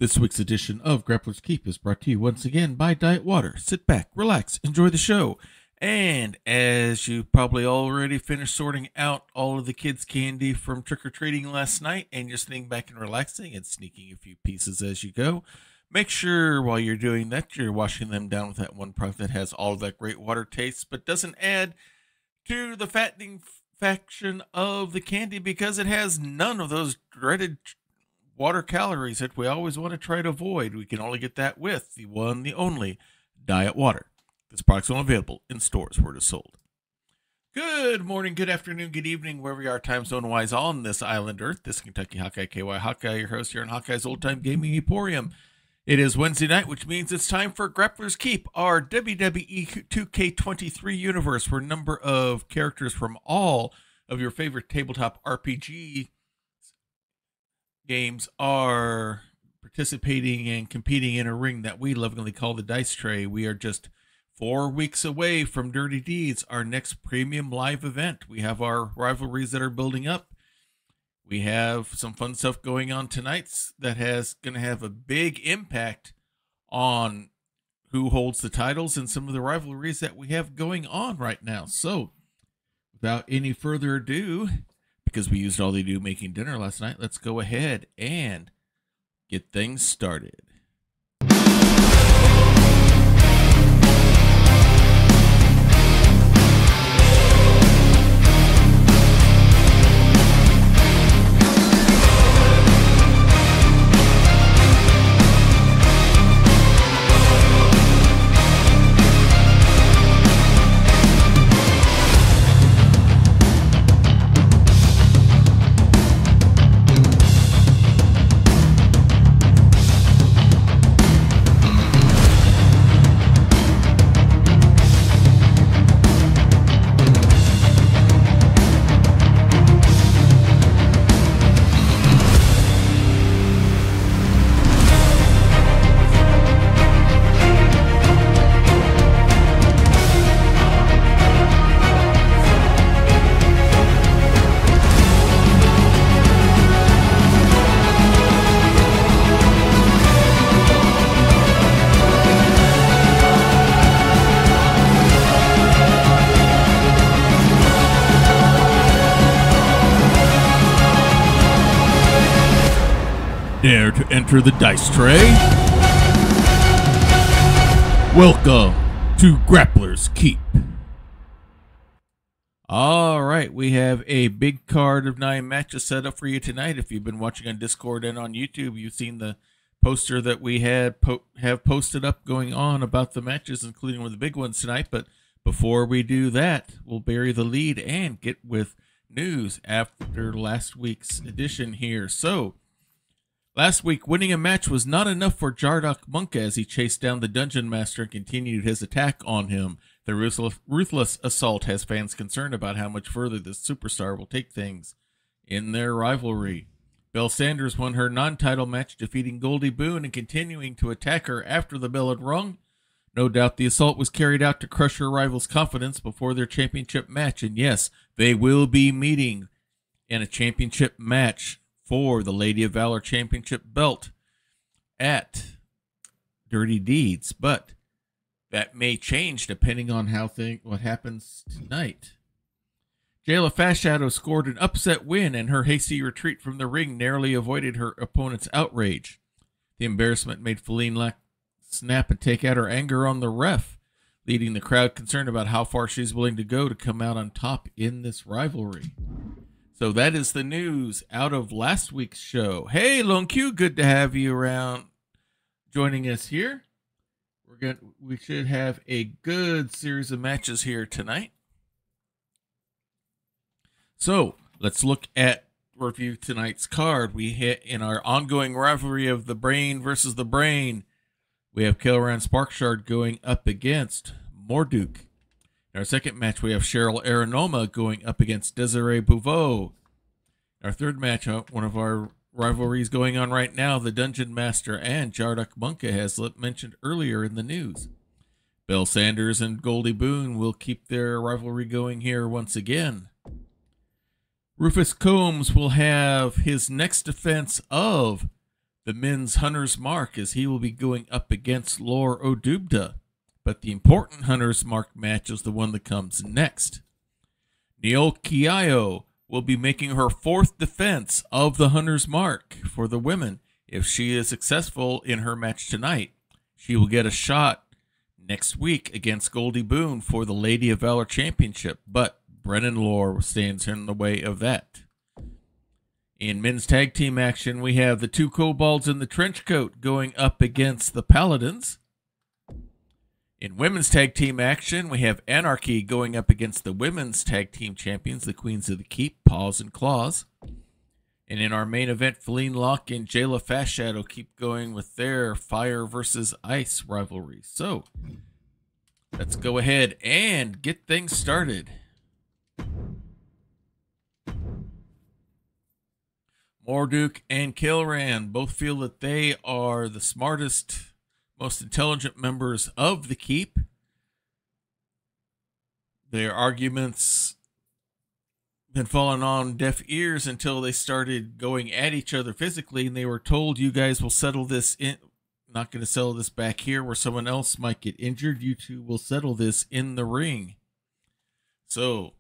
This week's edition of Grappler's Keep is brought to you once again by Diet Water. Sit back, relax, enjoy the show. And as you probably already finished sorting out all of the kids' candy from trick-or-treating last night and you're sitting back and relaxing and sneaking a few pieces as you go, make sure while you're doing that you're washing them down with that one product that has all of that great water taste but doesn't add to the fattening faction of the candy because it has none of those dreaded water calories that we always want to try to avoid. We can only get that with the one, the only Diet Water. This product's only available in stores where it is sold. Good morning, good afternoon, good evening, wherever you are time zone-wise on this island Earth. This is Kentucky Hawkeye, KY Hawkeye, your host here in Hawkeye's Old Time Gaming Emporium. It is Wednesday night, which means it's time for Grappler's Keep, our WWE 2K23 universe, where a number of characters from all of your favorite tabletop RPG games are participating and competing in a ring that we lovingly call the Dice Tray. We are just 4 weeks away from Dirty Deeds, our next premium live event. We have our rivalries that are building up. We have some fun stuff going on tonight that has going to have a big impact on who holds the titles and some of the rivalries that we have going on right now. So, without any further ado, because we used all they do making dinner last night, let's go ahead and get things started. Dare to enter the Dice Tray? Welcome to Grappler's Keep. All right, we have a big card of 9 matches set up for you tonight. If you've been watching on Discord and on YouTube, you've seen the poster that we have posted up going on about the matches, including one of the big ones tonight. But before we do that, we'll bury the lead and get with news after last week's edition here. So, last week, winning a match was not enough for Jardock Monk as he chased down the Dungeon Master and continued his attack on him. The ruthless assault has fans concerned about how much further this superstar will take things in their rivalry. Belle Sanders won her non-title match, defeating Goldie Boone and continuing to attack her after the bell had rung. No doubt the assault was carried out to crush her rival's confidence before their championship match, and yes, they will be meeting in a championship match for the Lady of Valor Championship belt at Dirty Deeds, but that may change depending on what happens tonight. Jayla Fashadow scored an upset win, and her hasty retreat from the ring narrowly avoided her opponent's outrage. The embarrassment made Feline snap and take out her anger on the ref, leading the crowd concerned about how far she's willing to go to come out on top in this rivalry. So that is the news out of last week's show. Hey, Lone Q, good to have you around joining us here. We should have a good series of matches here tonight. So let's review tonight's card. We hit in our ongoing rivalry of the Brain versus the Brain. We have Kelran Sparkshard going up against Morduk. In our second match, we have Cheryl Aranoma going up against Desiree Bouveau. In our third match, one of our rivalries going on right now, the Dungeon Master and Jardock Monka, as mentioned earlier in the news. Belle Sanders and Goldie Boone will keep their rivalry going here once again. Rufus Combs will have his next defense of the men's hunter's mark, as he will be going up against Lor Odubda. But the important hunter's mark match is the one that comes next. Neil Kiayo will be making her 4th defense of the hunter's mark for the women. If she is successful in her match tonight, she will get a shot next week against Goldie Boone for the Lady of Valor Championship, but Brennan Lore stands in the way of that. In men's tag team action, we have the 2 Kobolds in the trench coat going up against the Paladins. In women's tag team action, we have Anarchy going up against the women's tag team champions, the Queens of the Keep, Paws and Claws. And in our main event, Feline Locke and Jayla Fast Shadow keep going with their fire versus ice rivalry. So, let's go ahead and get things started. Morduk and Kilran both feel that they are the smartest, most intelligent members of the Keep. Their arguments been falling on deaf ears until they started going at each other physically, and they were told, you guys will settle this in, not going to settle this back here where someone else might get injured. You two will settle this in the ring. So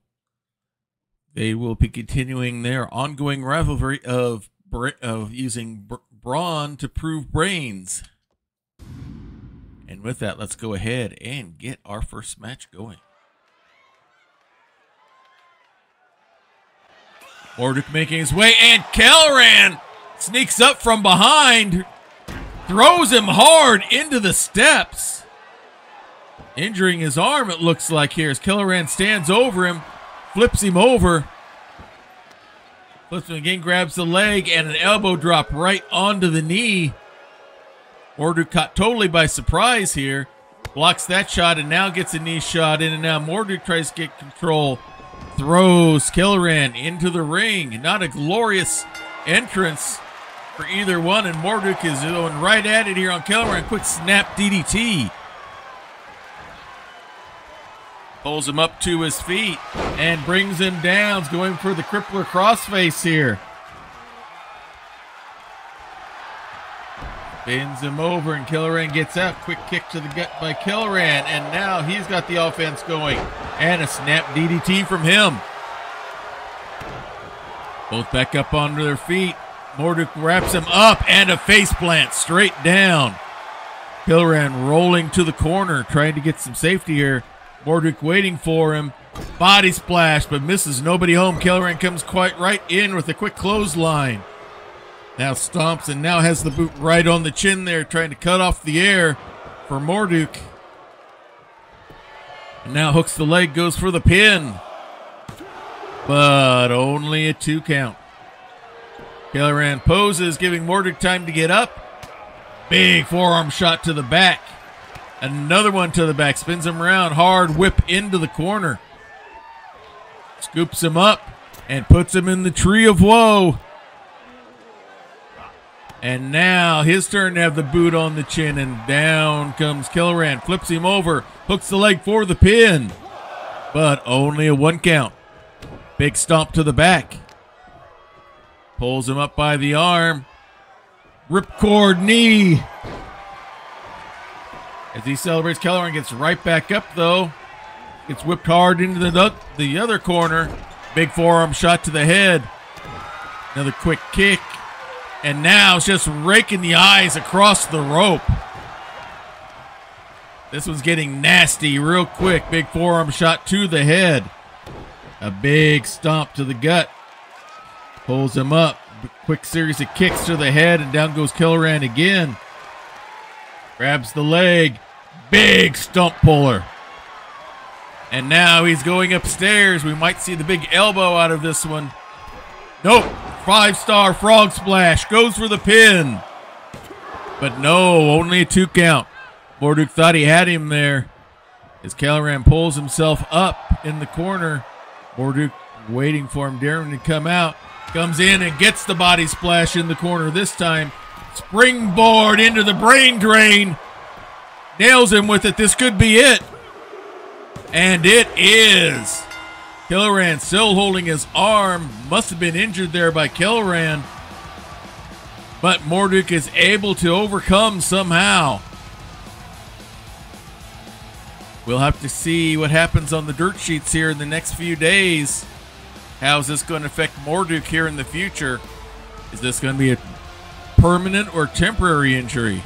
they will be continuing their ongoing rivalry of using brawn to prove brains. And with that, let's go ahead and get our first match going. Morduk making his way, and Kelleran sneaks up from behind, throws him hard into the steps, injuring his arm, it looks like here, as Kelleran stands over him, flips him over, flips him again, grabs the leg, and an elbow drop right onto the knee. Morduk caught totally by surprise here, blocks that shot, and now gets a knee shot in, and now Morduk tries to get control. Throws Kelleran into the ring. Not a glorious entrance for either one, and Morduk is going right at it here on Kelleran. Quick snap DDT. Pulls him up to his feet and brings him down. He's going for the crippler crossface here. Bends him over, and Kelleran gets out. Quick kick to the gut by Kelleran, and now he's got the offense going. And a snap DDT from him. Both back up onto their feet. Morduk wraps him up, and a face plant straight down. Kelleran rolling to the corner, trying to get some safety here. Morduk waiting for him. Body splash, but misses. Nobody home. Kelleran comes quite right in with a quick clothesline. Now stomps and now has the boot right on the chin there, trying to cut off the air for Morduk. And now hooks the leg, goes for the pin. But only a 2 count. Kelleran poses, giving Morduk time to get up. Big forearm shot to the back. Another one to the back, spins him around, hard whip into the corner. Scoops him up and puts him in the tree of woe. And now his turn to have the boot on the chin, and down comes Kelleran, flips him over, hooks the leg for the pin, but only a 1 count. Big stomp to the back. Pulls him up by the arm. Ripcord knee. As he celebrates, Kelleran gets right back up though. Gets whipped hard into the other corner. Big forearm shot to the head. Another quick kick. And now it's just raking the eyes across the rope. This one's getting nasty real quick. Big forearm shot to the head. A big stomp to the gut. Pulls him up. Quick series of kicks to the head, and down goes Kelleran again. Grabs the leg. Big stump puller. And now he's going upstairs. We might see the big elbow out of this one. Nope. 5-star frog splash. Goes for the pin. But no, only a 2 count. Morduk thought he had him there. As Kelleran pulls himself up in the corner. Morduk waiting for him, daring to come out. Comes in and gets the body splash in the corner this time. Springboard into the brain drain. Nails him with it. This could be it. And it is. Kelleran still holding his arm. Must have been injured there by Kelleran. But Marduk is able to overcome somehow. We'll have to see what happens on the dirt sheets here in the next few days. How is this going to affect Marduk here in the future? Is this going to be a permanent or temporary injury?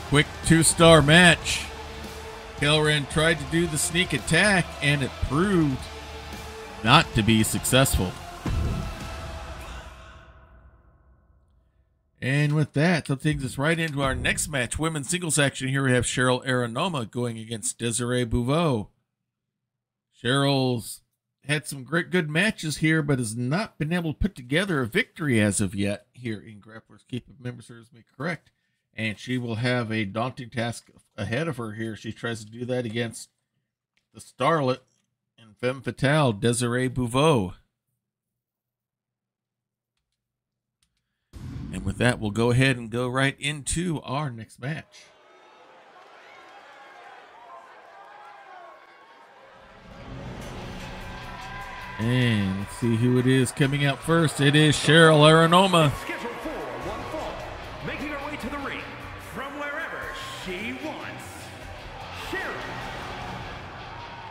Quick 2-star match. Kelran tried to do the sneak attack, and it proved not to be successful. And with that takes us right into our next match. Women's singles action. Here we have Cheryl Aranoma going against Desiree Bouveau. Cheryl's had some good matches here, but has not been able to put together a victory as of yet here in Grappler's Keep, if memory serves me correct. And she will have a daunting task ahead of her here. She tries to do that against the starlet and femme fatale, Desiree Bouveau. And with that, we'll go ahead and go right into our next match. And let's see who it is coming out first. It is Cheryl Aranoma. Scheduled for one fall, making her way to the ring from wherever she wants.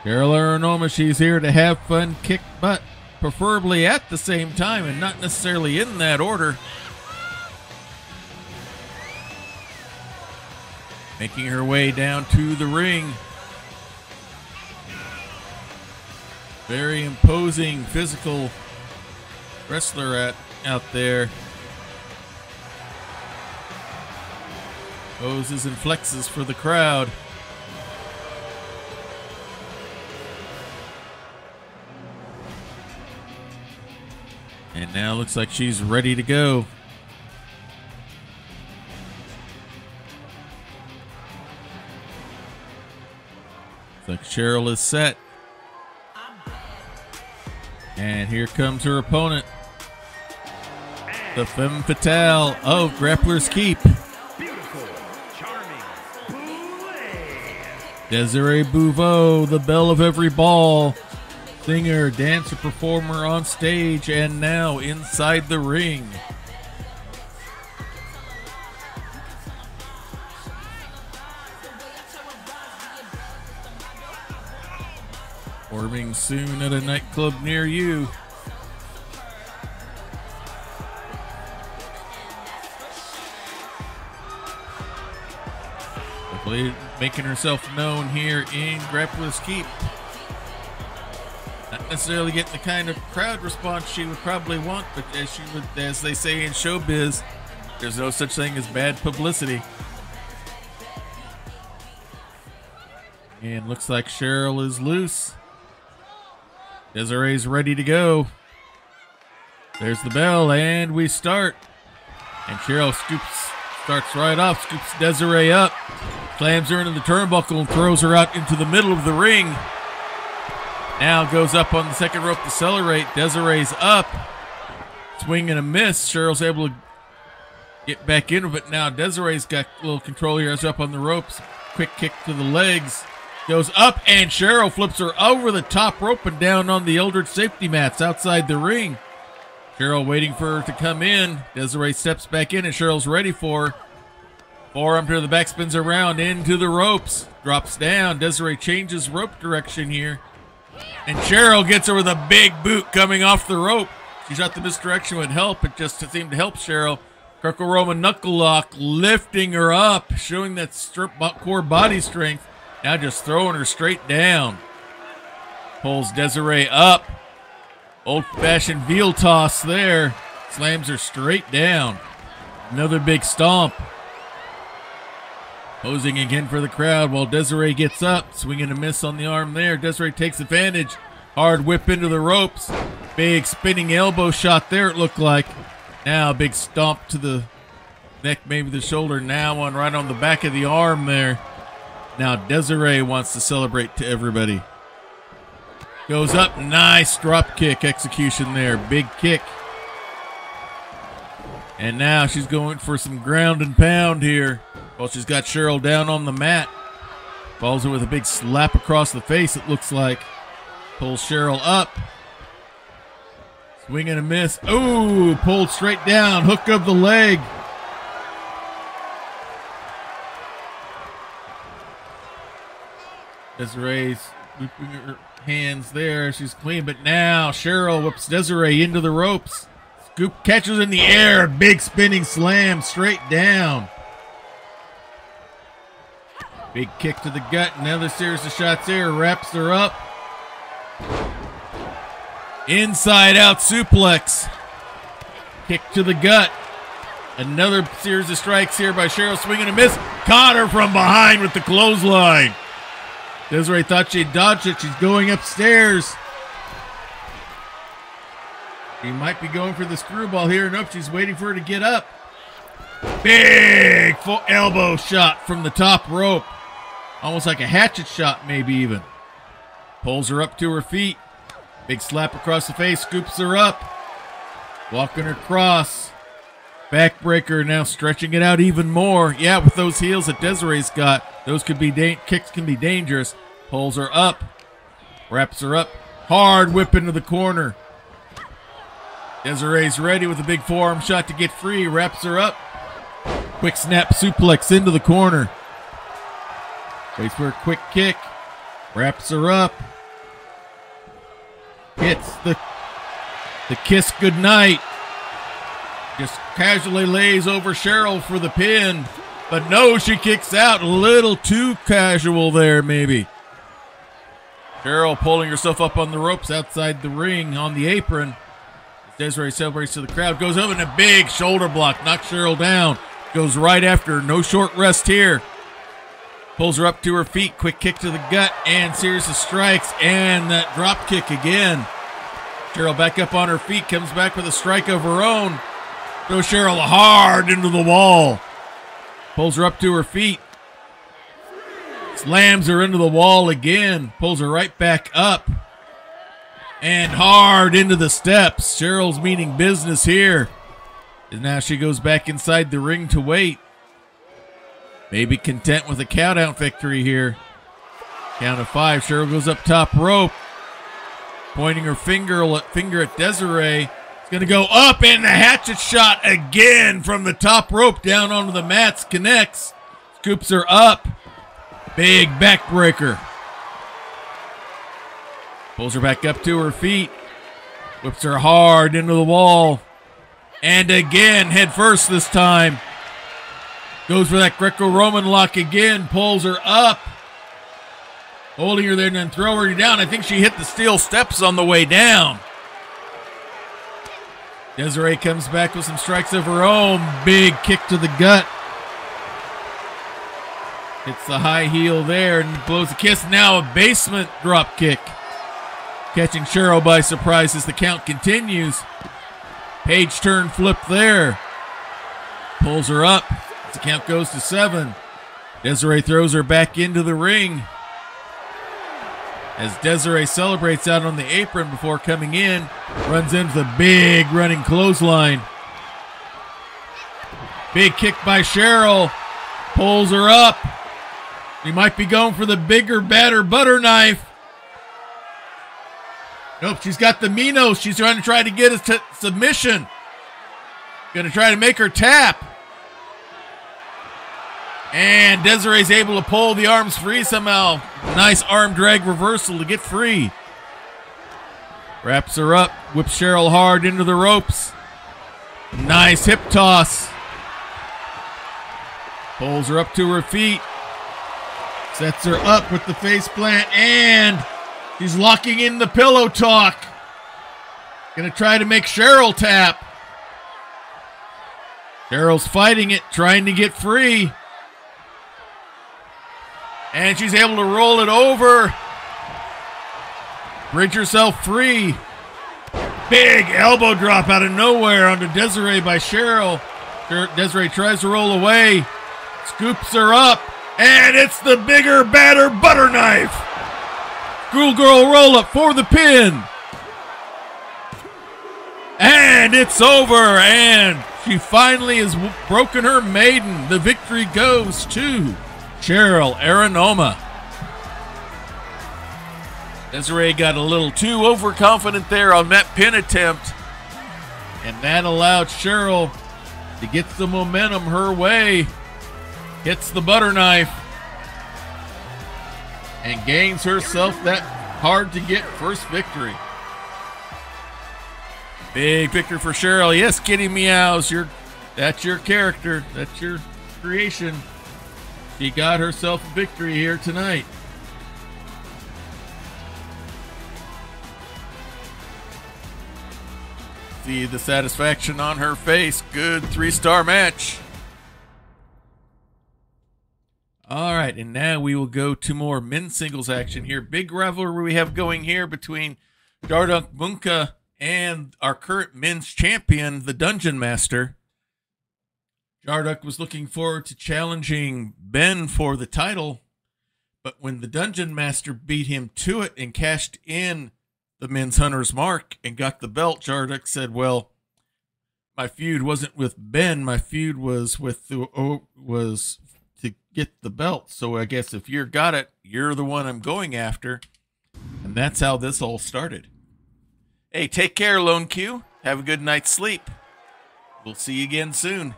Cheryl Aranoma, she's here to have fun, kick butt, preferably at the same time and not necessarily in that order. Making her way down to the ring. Very imposing physical wrestler out there. Poses and flexes for the crowd. And now looks like she's ready to go. Looks like Cheryl is set. And here comes her opponent, the femme fatale of Grappler's Keep. Beautiful, charming, Desiree Bouveau, the belle of every ball. Singer, dancer, performer on stage, and now inside the ring. Forming soon at a nightclub near you. Hopefully making herself known here in Grappler's Keep. Not necessarily getting the kind of crowd response she would probably want, but as they say in showbiz, there's no such thing as bad publicity. And looks like Cheryl is loose. Desiree's ready to go. There's the bell, and we start. And Cheryl starts right off, scoops Desiree up, slams her into the turnbuckle, and throws her out into the middle of the ring. Now goes up on the second rope to accelerate. Desiree's up. Swing and a miss. Cheryl's able to get back into it. Now Desiree's got a little control here. Is up on the ropes. Quick kick to the legs. Goes up, and Cheryl flips her over the top rope and down on the Eldritch safety mats outside the ring. Cheryl waiting for her to come in. Desiree steps back in, and Cheryl's ready for her. Forearm to the back, spins around into the ropes. Drops down. Desiree changes rope direction here. And Cheryl gets her with a big boot coming off the rope. She thought the misdirection would help. It just seemed to help Cheryl. Greco-Roman knuckle lock, lifting her up, showing that core body strength. Now just throwing her straight down. Pulls Desiree up. Old-fashioned veal toss there. Slams her straight down. Another big stomp. Posing again for the crowd while Desiree gets up. Swinging a miss on the arm there. Desiree takes advantage. Hard whip into the ropes. Big spinning elbow shot there, it looked like. Now a big stomp to the neck, maybe the shoulder. Now one right on the back of the arm there. Now Desiree wants to celebrate to everybody. Goes up, nice drop kick execution there. Big kick. And now she's going for some ground and pound here. Well, she's got Cheryl down on the mat. Falls her with a big slap across the face, it looks like. Pulls Cheryl up. Swing and a miss. Oh, pulled straight down. Hook of the leg. Desiree's whipping her hands there. She's clean, but now Cheryl whips Desiree into the ropes. Scoop catches in the air. Big spinning slam straight down. Big kick to the gut. Another series of shots here. Wraps her up. Inside out suplex. Kick to the gut. Another series of strikes here by Cheryl. Swing and a miss. Caught her from behind with the clothesline. Desiree thought she'd dodged it. She's going upstairs. She might be going for the screwball here. Nope, she's waiting for her to get up. Big full elbow shot from the top rope. Almost like a hatchet shot, maybe even. Pulls her up to her feet. Big slap across the face. Scoops her up. Walking her across. Backbreaker now stretching it out even more. Yeah, with those heels that Desiree's got, those could be kicks can be dangerous. Pulls her up. Wraps her up. Hard whip into the corner. Desiree's ready with a big forearm shot to get free. Wraps her up. Quick snap suplex into the corner. Waits for a quick kick. Wraps her up. Hits the kiss goodnight. Just casually lays over Cheryl for the pin. But no, she kicks out. A little too casual there, maybe. Cheryl pulling herself up on the ropes outside the ring on the apron. Desiree celebrates to the crowd. Goes over in a big shoulder block. Knocks Cheryl down. Goes right after her. No short rest here. Pulls her up to her feet. Quick kick to the gut. And series of strikes. And that drop kick again. Cheryl back up on her feet. Comes back with a strike of her own. Throws Cheryl hard into the wall. Pulls her up to her feet. Slams her into the wall again. Pulls her right back up. And hard into the steps. Cheryl's meaning business here. And now she goes back inside the ring to wait. Maybe content with a count-out victory here. Count of 5. Cheryl goes up top rope. Pointing her finger at Desiree. It's going to go up, and the hatchet shot again from the top rope down onto the mats. Connects. Scoops her up. Big backbreaker. Pulls her back up to her feet. Whips her hard into the wall. And again, head first this time. Goes for that Greco-Roman lock again. Pulls her up. Holding her there and then throw her down. I think she hit the steel steps on the way down. Desiree comes back with some strikes of her own. Big kick to the gut. Hits the high heel there and blows a kiss. Now a basement drop kick. Catching Cheryl by surprise as the count continues. Page turn flip there. Pulls her up. The count goes to 7. Desiree throws her back into the ring. As Desiree celebrates out on the apron before coming in, runs into the big running clothesline. Big kick by Cheryl. Pulls her up. He might be going for the bigger, badder butter knife. Nope, she's got the Minos. She's trying to get a submission. Going to try to make her tap. And Desiree's able to pull the arms free somehow. Nice arm drag reversal to get free. Wraps her up. Whips Cheryl hard into the ropes. Nice hip toss. Pulls her up to her feet. Sets her up with the face plant. And she's locking in the pillow talk. Gonna try to make Cheryl tap. Cheryl's fighting it, trying to get free. And she's able to roll it over. Bridge herself free. Big elbow drop out of nowhere onto Desiree by Cheryl. Desiree tries to roll away. Scoops her up. And it's the bigger, badder butter knife. Schoolgirl roll up for the pin. And it's over. And she finally has broken her maiden. The victory goes to Cheryl Aranoma. Desiree got a little too overconfident there on that pin attempt. And that allowed Cheryl to get the momentum her way. Hits the butter knife. And gains herself that hard-to-get first victory. Big victory for Cheryl. Yes, Kitty Meows, that's your character. That's your creation. She got herself a victory here tonight. See the satisfaction on her face. Good 3-star match. All right, and now we will go to more men's singles action here. Big rivalry we have going here between Jarduk Bunka and our current men's champion, the Dungeon Master. Jarduk was looking forward to challenging Ben for the title, but when the Dungeon Master beat him to it and cashed in the men's hunter's mark and got the belt, Jarduk said, well, my feud wasn't with Ben, my feud was with was to get the belt. So I guess if you got it, you're the one I'm going after. And that's how this all started. Hey, take care, Lone Q. Have a good night's sleep. We'll see you again soon.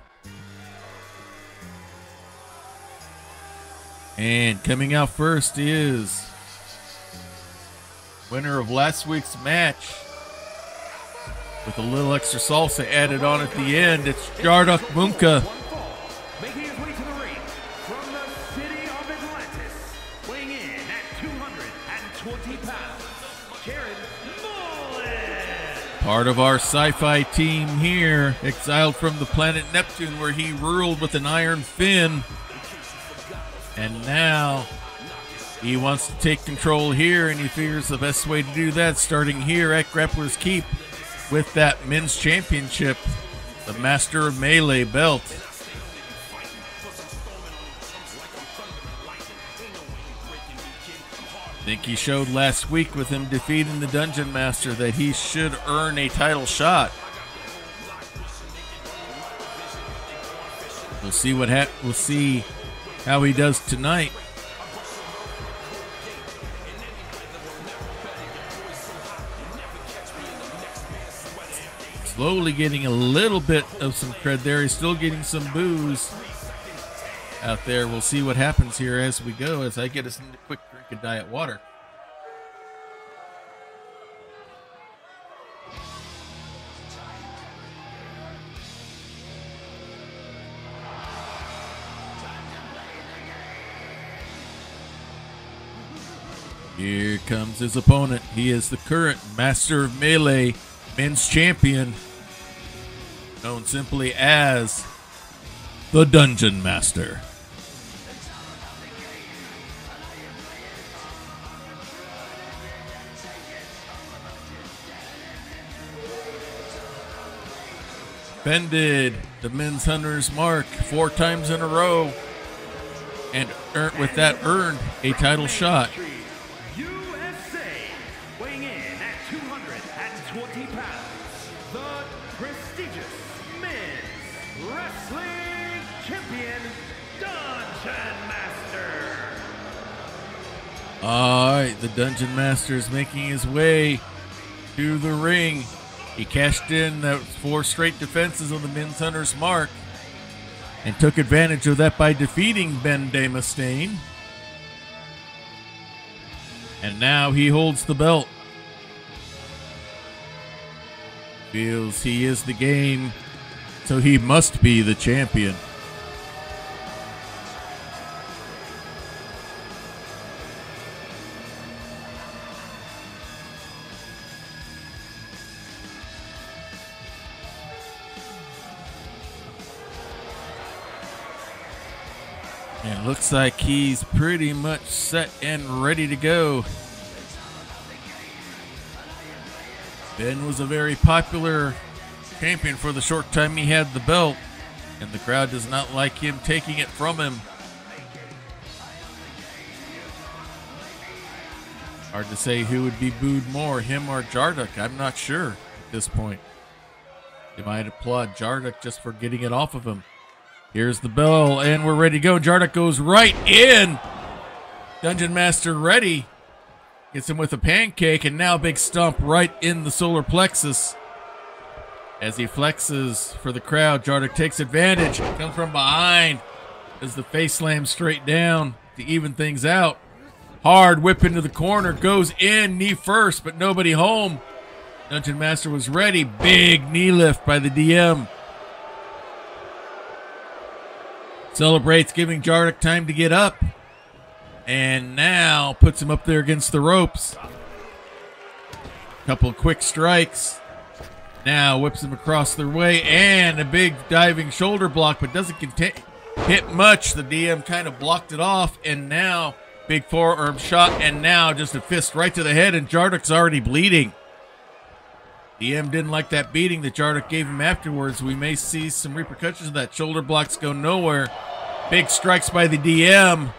And coming out first is winner of last week's match with a little extra salsa added on at the end. It's Jarduk Bunka. Making his way to the ring from the city of Atlantis, weighing in at 220 pounds, Jared Mullen. Part of our sci-fi team here, exiled from the planet Neptune where he ruled with an iron fin. And now he wants to take control here, and he figures the best way to do that starting here at Grappler's Keep with that men's championship, the Master of Melee belt. I think he showed last week with him defeating the Dungeon Master that he should earn a title shot. We'll see we'll see how he does tonight. Slowly getting a little bit of some cred there. He's still getting some boos out there. We'll see what happens here as we go, as I get us a quick drink of diet water. Here comes his opponent. He is the current Master of Melee men's champion, known simply as the Dungeon Master. Defended the men's hunter's mark 4 times in a row, and earned a title shot. USA, weighing in at 220 pounds, the prestigious men's wrestling champion, Dungeon Master. All right, the Dungeon Master is making his way to the ring. He cashed in that 4 straight defenses on the men's hunter's mark and took advantage of that by defeating Ben Mustaine. And now he holds the belt. Feels he is the game, so he must be the champion. And it looks like he's pretty much set and ready to go. Ben was a very popular champion for the short time he had the belt, and the crowd does not like him taking it from him. Hard to say who would be booed more, him or Jarduk. I'm not sure at this point. You might applaud Jarduk just for getting it off of him. Here's the bell, and we're ready to go. Jarduk goes right in. Dungeon Master ready. Gets him with a pancake, and now a big stomp right in the solar plexus. As he flexes for the crowd, Jardik takes advantage. Comes from behind as the face slams straight down to even things out. Hard whip into the corner. Goes in, knee first, but nobody home. Dungeon Master was ready. Big knee lift by the DM. Celebrates, giving Jardik time to get up. And now puts him up there against the ropes. Couple of quick strikes. Now whips him across their way. And a big diving shoulder block, but doesn't hit much. The DM kind of blocked it off. And now big forearm shot. And now just a fist right to the head. And Jardik's already bleeding. DM didn't like that beating that Jardik gave him afterwards. We may see some repercussions of that. Shoulder blocks go nowhere. Big strikes by the DM.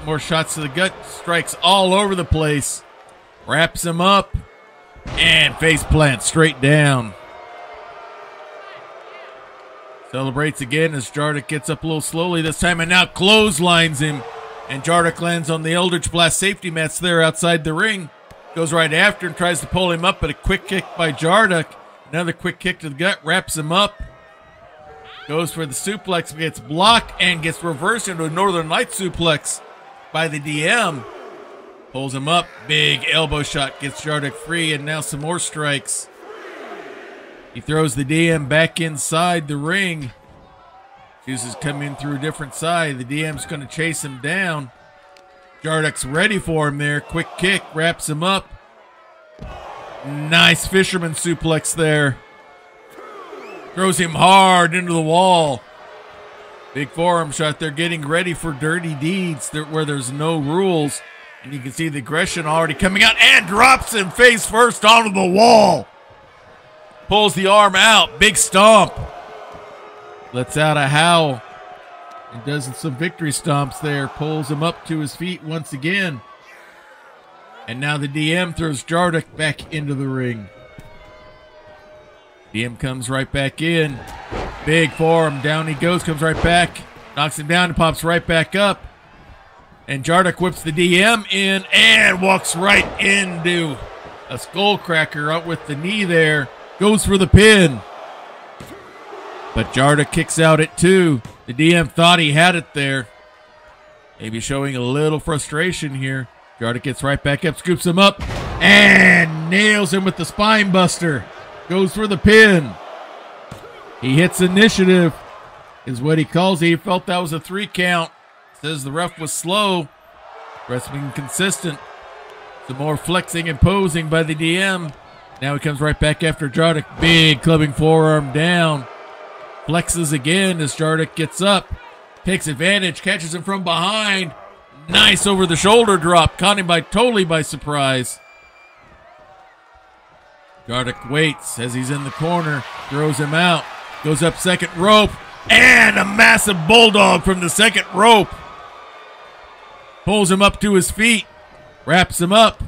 More shots to the gut. Strikes all over the place. Wraps him up. And face plant straight down. Celebrates again as Jardik gets up a little slowly this time. And now clotheslines him. And Jardik lands on the Eldritch Blast safety mats there outside the ring. Goes right after and tries to pull him up, but a quick kick by Jardik. Another quick kick to the gut. Wraps him up. Goes for the suplex. Gets blocked and gets reversed into a Northern Light suplex by the DM. Pulls him up. Big elbow shot. Gets Jardik free, and now some more strikes. He throws the DM back inside the ring. Chooses to come in through a different side. The DM's going to chase him down. Jardik's ready for him there. Quick kick. Wraps him up. Nice fisherman suplex there. Throws him hard into the wall. Big forearm shot. They're getting ready for dirty deeds where there's no rules. And you can see the aggression already coming out. And drops him face first onto the wall. Pulls the arm out. Big stomp. Lets out a howl. And does some victory stomps there. Pulls him up to his feet once again. And now the DM throws Jardik back into the ring. DM comes right back in. Big forearm. Down he goes. Comes right back. Knocks him down and pops right back up. And Jardik whips the DM in and walks right into a skull cracker out with the knee there. Goes for the pin. But Jardik kicks out at 2. The DM thought he had it there. Maybe showing a little frustration here. Jardik gets right back up, scoops him up, and nails him with the spine buster. Goes for the pin. He hits initiative, is what he calls it. He felt that was a 3 count. Says the ref was slow. Wrestling consistent. Some more flexing and posing by the DM. Now he comes right back after Jardik. Big clubbing forearm down. Flexes again as Jardik gets up. Takes advantage. Catches him from behind. Nice over the shoulder drop. Caught him totally by surprise. Jardik waits as he's in the corner. Throws him out. Goes up second rope. And a massive bulldog from the second rope. Pulls him up to his feet. Wraps him up.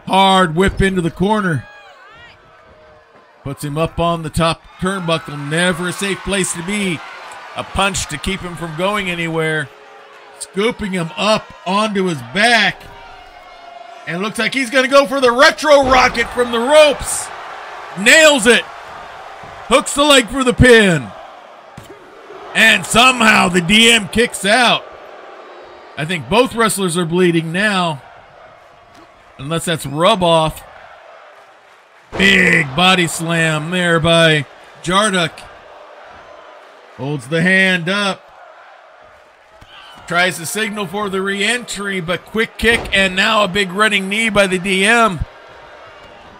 Hard whip into the corner. Puts him up on the top turnbuckle. Never a safe place to be. A punch to keep him from going anywhere. Scooping him up onto his back. And looks like he's going to go for the retro rocket from the ropes. Nails it. Hooks the leg for the pin. And somehow the DM kicks out. I think both wrestlers are bleeding now. Unless that's rub off. Big body slam there by Jardik. Holds the hand up. Tries to signal for the re-entry, but quick kick and now a big running knee by the DM.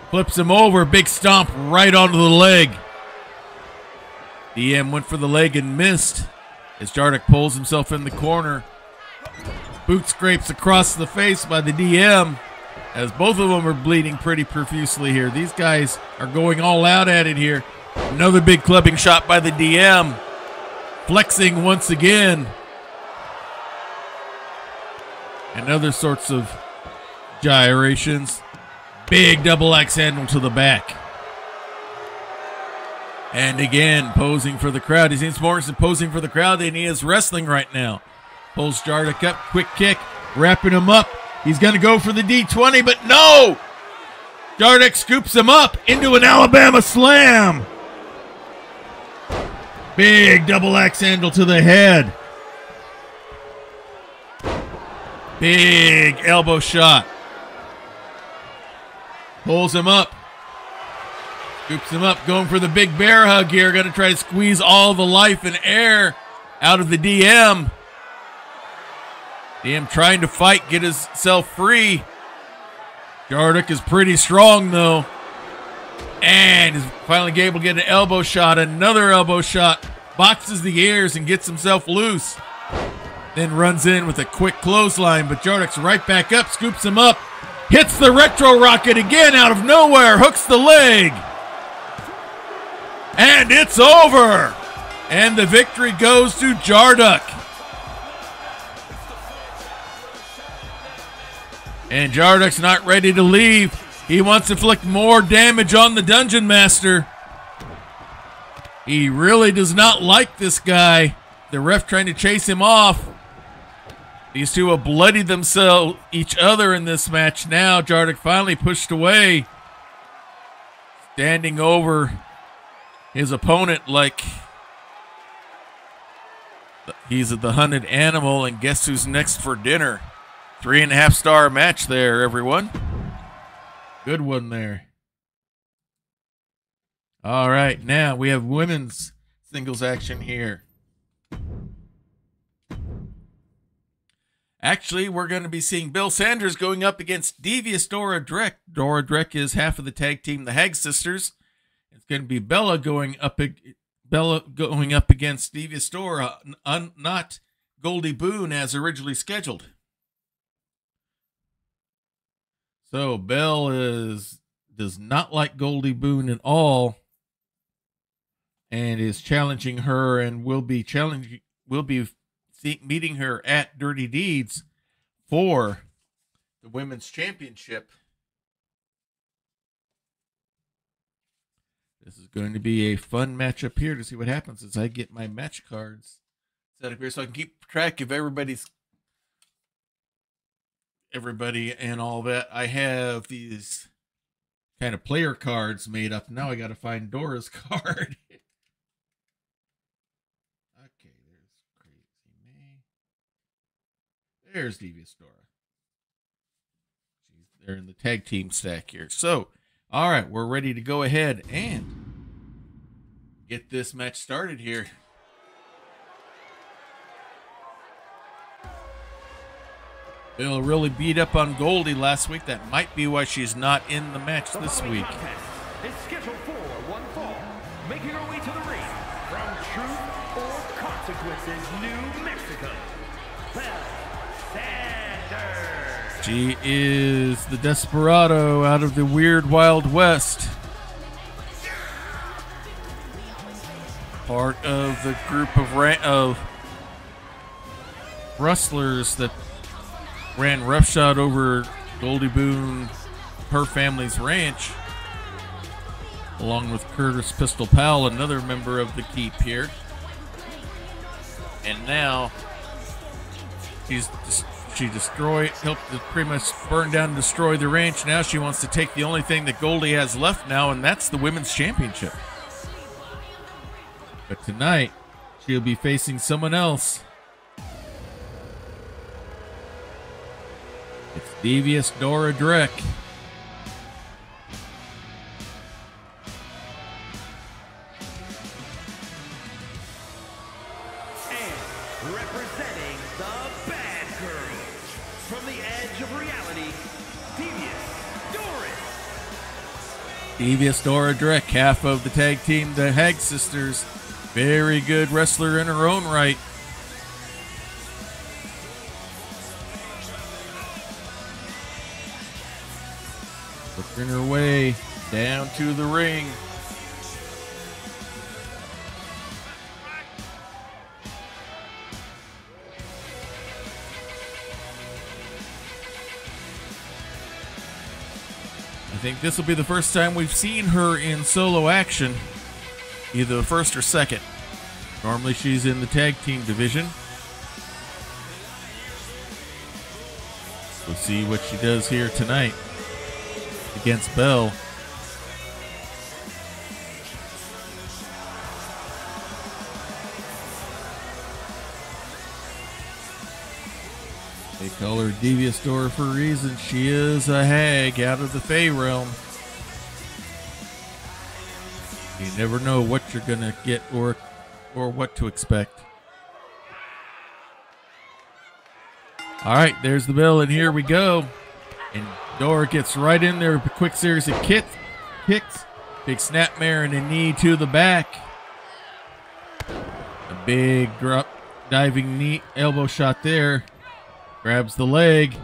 Flips him over. Big stomp right onto the leg. DM went for the leg and missed as Jardik pulls himself in the corner. Boot scrapes across the face by the DM. As both of them are bleeding pretty profusely here. These guys are going all out at it here. Another big clubbing shot by the DM. Flexing once again. And other sorts of gyrations. Big double axe handle to the back. And again, posing for the crowd. He seems more posing for the crowd than he is wrestling right now. Pulls Jardik up. Quick kick. Wrapping him up. He's going to go for the D20, but no! Jardek scoops him up into an Alabama slam. Big double axe handle to the head. Big elbow shot. Pulls him up. Scoops him up, going for the big bear hug here. Going to try to squeeze all the life and air out of the DM. DM trying to fight, get himself free. Jardek is pretty strong, though. And is finally able to get an elbow shot. Another elbow shot. Boxes the ears and gets himself loose. Then runs in with a quick clothesline. But Jardek's right back up. Scoops him up. Hits the retro rocket again out of nowhere. Hooks the leg. And it's over. And the victory goes to Jardek. And Jardek's not ready to leave. He wants to inflict more damage on the Dungeon Master. He really does not like this guy. The ref trying to chase him off. These two have bloodied themselves, each other in this match now. Jardek finally pushed away. Standing over his opponent like he's the hunted animal. And guess who's next for dinner? 3.5-star match there, everyone. Good one there. All right, now we have women's singles action here. Actually, we're going to be seeing Bill Sanders going up against Devious Dora Drek. Dora Drek is half of the tag team, the Hag Sisters. It's going to be Bella going up against Devious Dora, not Goldie Boone as originally scheduled. So Belle does not like Goldie Boone at all, and is challenging her, and will be meeting her at Dirty Deeds for the women's championship. This is going to be a fun matchup here to see what happens as I get my match cards set up here so I can keep track of everybody and all that. I have these kind of player cards made up. Now I got to find Dora's card. Okay, there's Crazy May. There's Devious Dora. They're in the tag team stack here. So, all right, we're ready to go ahead and get this match started here. Bill really beat up on Goldie last week. That might be why she's not in the match this week. It's scheduled for one fall. Making her way to the ring from Truth or Consequences, New Mexico, Belle Sanders. She is the desperado out of the weird Wild West. Part of the group of wrestlers that ran roughshod over Goldie Boone, her family's ranch, along with Curtis Pistol Powell, another member of the Keep here. And now she helped to pretty much burn down and destroy the ranch. Now she wants to take the only thing that Goldie has left now, and that's the women's championship. But tonight, she'll be facing someone else. It's Devious Dora Drek. And representing the bad girls from the edge of reality, Devious Dora Drek, half of the tag team, the Hag Sisters. Very good wrestler in her own right. Working her way down to the ring. I think this will be the first time we've seen her in solo action, either the first or second. Normally she's in the tag team division. We'll see what she does here tonight. against Bell. They call her Devious Dora for a reason. She is a hag out of the Fey realm. You never know what you're going to get or what to expect. All right, there's the bell, and here we go. And Dora gets right in there with a quick series of kicks. Big snapmare and a knee to the back. A big drop, diving knee, elbow shot there. Grabs the leg.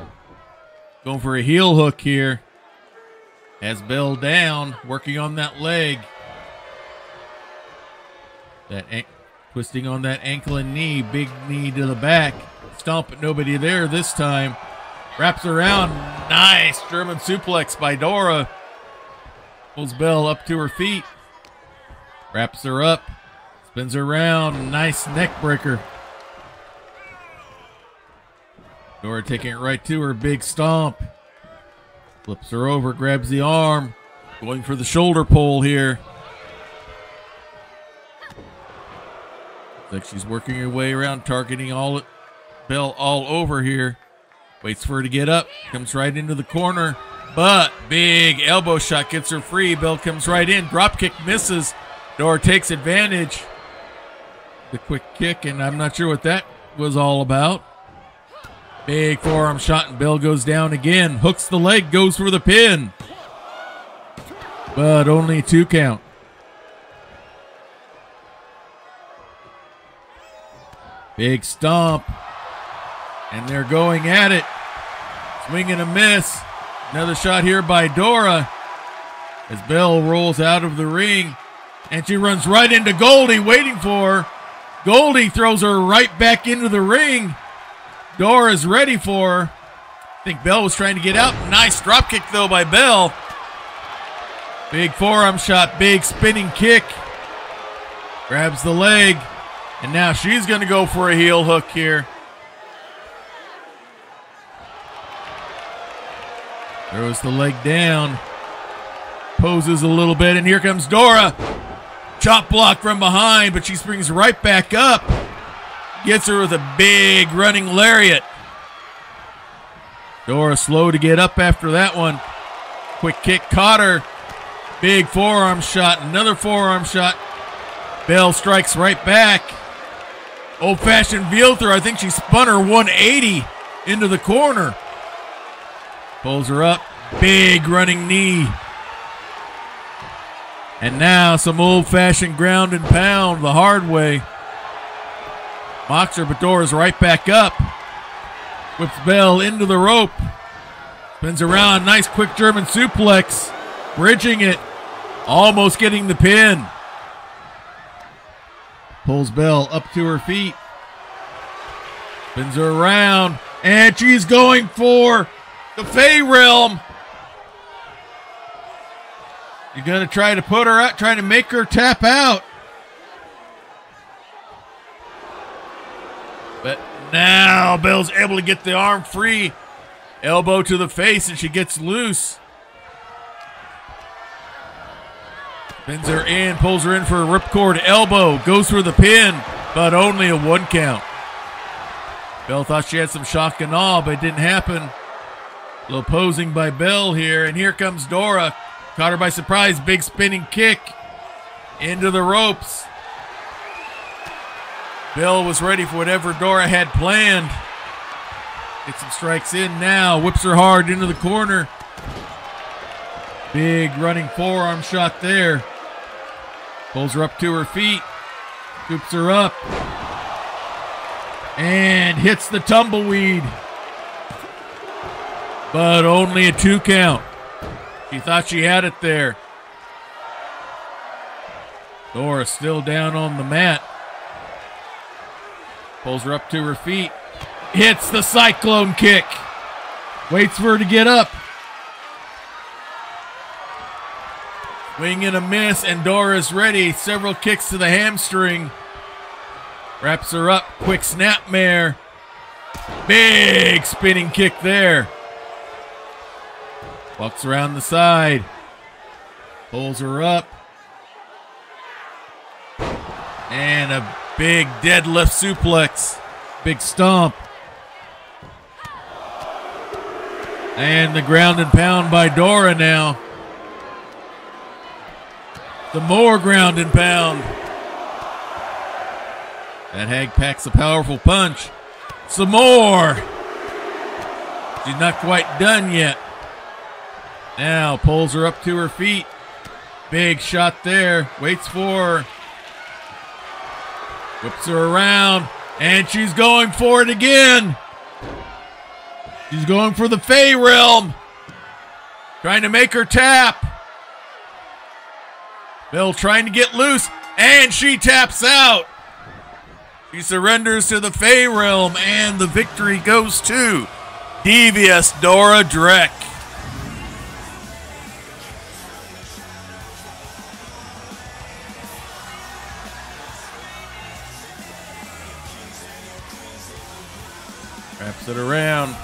Going for a heel hook here. Has Bell down, working on that leg. Twisting on that ankle and knee. Big knee to the back. Stomp, but nobody there this time. Wraps around. Nice German suplex by Dora. Pulls Bell up to her feet. Wraps her up. Spins her around. Nice neck breaker. Dora taking it right to her. Big stomp. Flips her over. Grabs the arm. Going for the shoulder pull here. Looks like she's working her way around, targeting Bell all over here. Waits for her to get up. Comes right into the corner. But big elbow shot gets her free. Bell comes right in. Drop kick misses. Dora takes advantage. The quick kick, and I'm not sure what that was all about. Big forearm shot, and Bell goes down again. Hooks the leg, goes for the pin. But only 2 count. Big stomp. And they're going at it. Swing and a miss. Another shot here by Dora. As Bell rolls out of the ring. And she runs right into Goldie, waiting for her. Goldie throws her right back into the ring. Dora's ready for her. I think Bell was trying to get out. Nice drop kick, though, by Bell. Big forearm shot, big spinning kick. Grabs the leg. And now she's going to go for a heel hook here. Throws the leg down. Poses a little bit, and here comes Dora. Chop block from behind, but she springs right back up. Gets her with a big running lariat. Dora slow to get up after that one. Quick kick caught her. Big forearm shot, another forearm shot. Bell strikes right back. Old-fashioned Vielther, I think she spun her 180 into the corner. Pulls her up. Big running knee. And now some old-fashioned ground and pound the hard way. Mocks her, but Dora's right back up. Whips Bell into the rope. Spins around. Nice quick German suplex. Bridging it. Almost getting the pin. Pulls Bell up to her feet. Spins her around. And she's going for the Fey Realm. You're going to try to put her out, trying to make her tap out. But now Bell's able to get the arm free. Elbow to the face, and she gets loose. Spins her in, pulls her in for a ripcord elbow. Goes for the pin, but only a 1 count. Bell thought she had some shock and awe, but it didn't happen. A little posing by Bell here, and here comes Dora. Caught her by surprise, big spinning kick into the ropes. Bell was ready for whatever Dora had planned. Get some strikes in now, whips her hard into the corner. Big running forearm shot there. Pulls her up to her feet, scoops her up, and hits the tumbleweed. But only a 2 count. She thought she had it there. Dora still down on the mat. Pulls her up to her feet. Hits the cyclone kick. Waits for her to get up. Swing and a miss, and Dora's ready. Several kicks to the hamstring. Wraps her up. Quick snapmare. Big spinning kick there. Walks around the side. Pulls her up. And a big deadlift suplex. Big stomp. And the ground and pound by Dora now. The more ground and pound. That hag packs a powerful punch. Some more. She's not quite done yet. Now pulls her up to her feet. Big shot there. Waits for her. Whips her around. And she's going for it again. She's going for the Fey Realm. Trying to make her tap. Bell trying to get loose. And she taps out. She surrenders to the Fey Realm. And the victory goes to Devious Dora Drek. Wraps it around.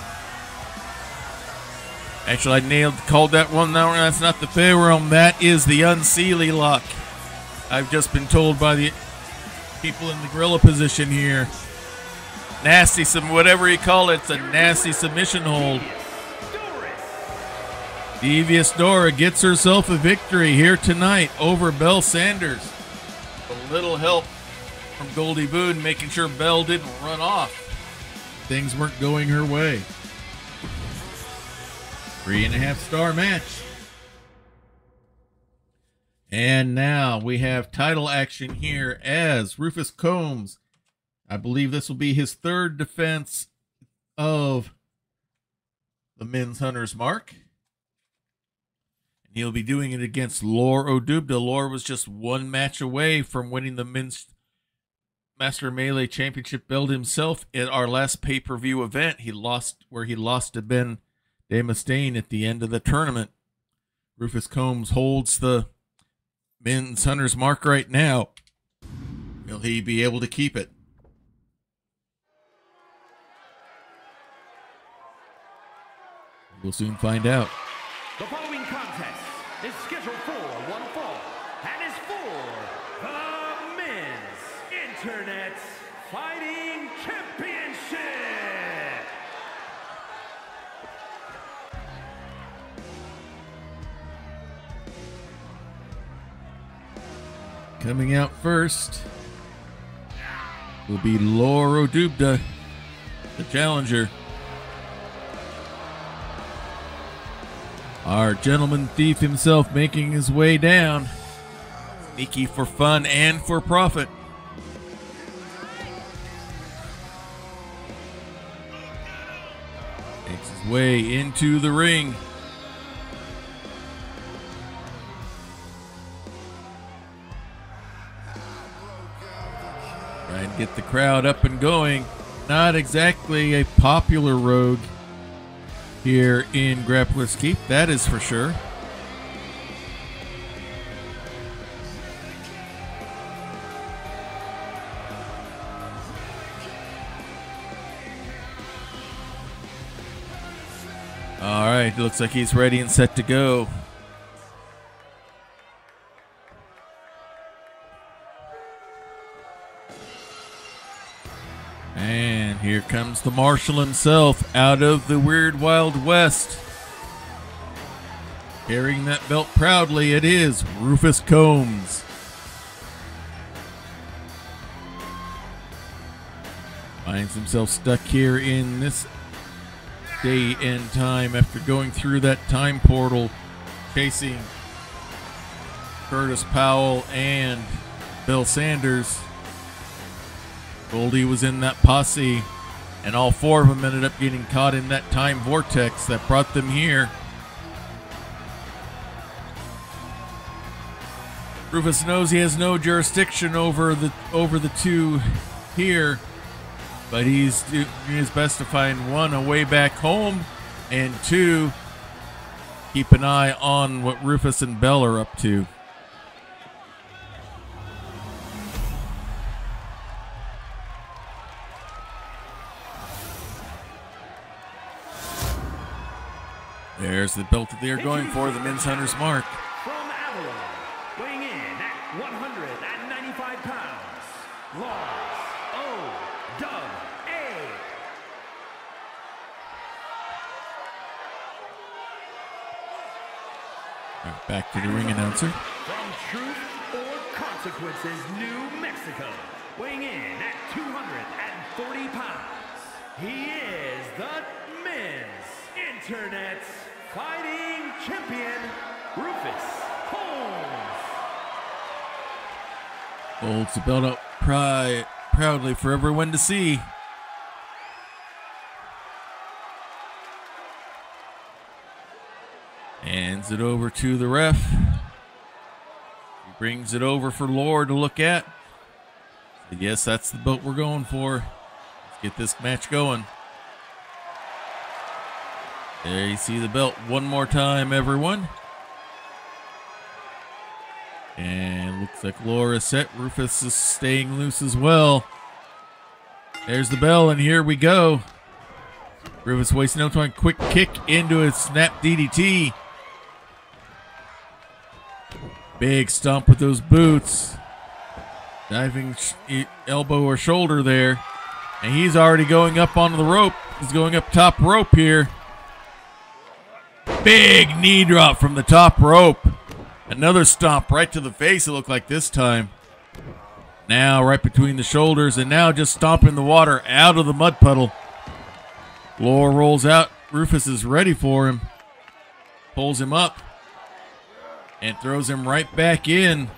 Actually, I called that one. No, that's not the Fey Realm. That is the Unseelie lock. I've just been told by the people in the gorilla position here. Nasty, whatever you call it, it's a nasty submission hold. Devious Dora gets herself a victory here tonight over Belle Sanders. A little help from Goldie Boone, making sure Belle didn't run off. Things weren't going her way. 3.5-star match. And now we have title action here as Rufus Combs. I believe this will be his third defense of the men's hunter's mark. And he'll be doing it against Lore Odubda. Lore was just one match away from winning the men's Master Melee Championship belt himself at our last pay-per-view event. He lost to Ben Mustaine at the end of the tournament. Rufus Combs holds the men's hunter's mark right now. Will he be able to keep it? We'll soon find out. The following contest is scheduled for one fall and is for the Men's Internet Fighting Championship. Coming out first will be Lore Odubda, the challenger. Our gentleman thief himself making his way down. Sneaky for fun and for profit. Makes his way into the ring. Trying to get the crowd up and going. Not exactly a popular rogue here in Grappler's Keep, that is for sure. All right, looks like he's ready and set to go. And here comes the Marshal himself out of the Weird Wild West. Carrying that belt proudly, it is Rufus Combs. Finds himself stuck here in this day and time after going through that time portal, chasing Curtis Powell and Bill Sanders. Goldie was in that posse, and all four of them ended up getting caught in that time vortex that brought them here. Rufus knows he has no jurisdiction over the two here, but he's doing his best to find one, a way back home, and two, keep an eye on what Rufus and Bell are up to. There There's the belt that they're going for, the men's hunter's mark. From Avalon, weighing in at 195 pounds, Lars O.W.A. Right, back to the ring announcer. From Truth or Consequences, New Mexico, weighing in at 240 pounds, he is the men's Internet's fighting champion, Rufus Holmes. Holds the belt up proudly for everyone to see. Hands it over to the ref. He brings it over for Lore to look at. So yes, that's the belt we're going for. Let's get this match going. There you see the belt one more time, everyone. And looks like Lore is set. Rufus is staying loose as well. There's the bell, and here we go. Rufus wasting no time. Quick kick into a snap DDT. Big stomp with those boots. Diving elbow or shoulder there. And he's already going up onto the rope. He's going up top rope here. Big knee drop from the top rope. Another stomp right to the face, it looked like this time. Now right between the shoulders, and now just stomping the water out of the mud puddle. Lore rolls out. Rufus is ready for him. Pulls him up. And throws him right back in.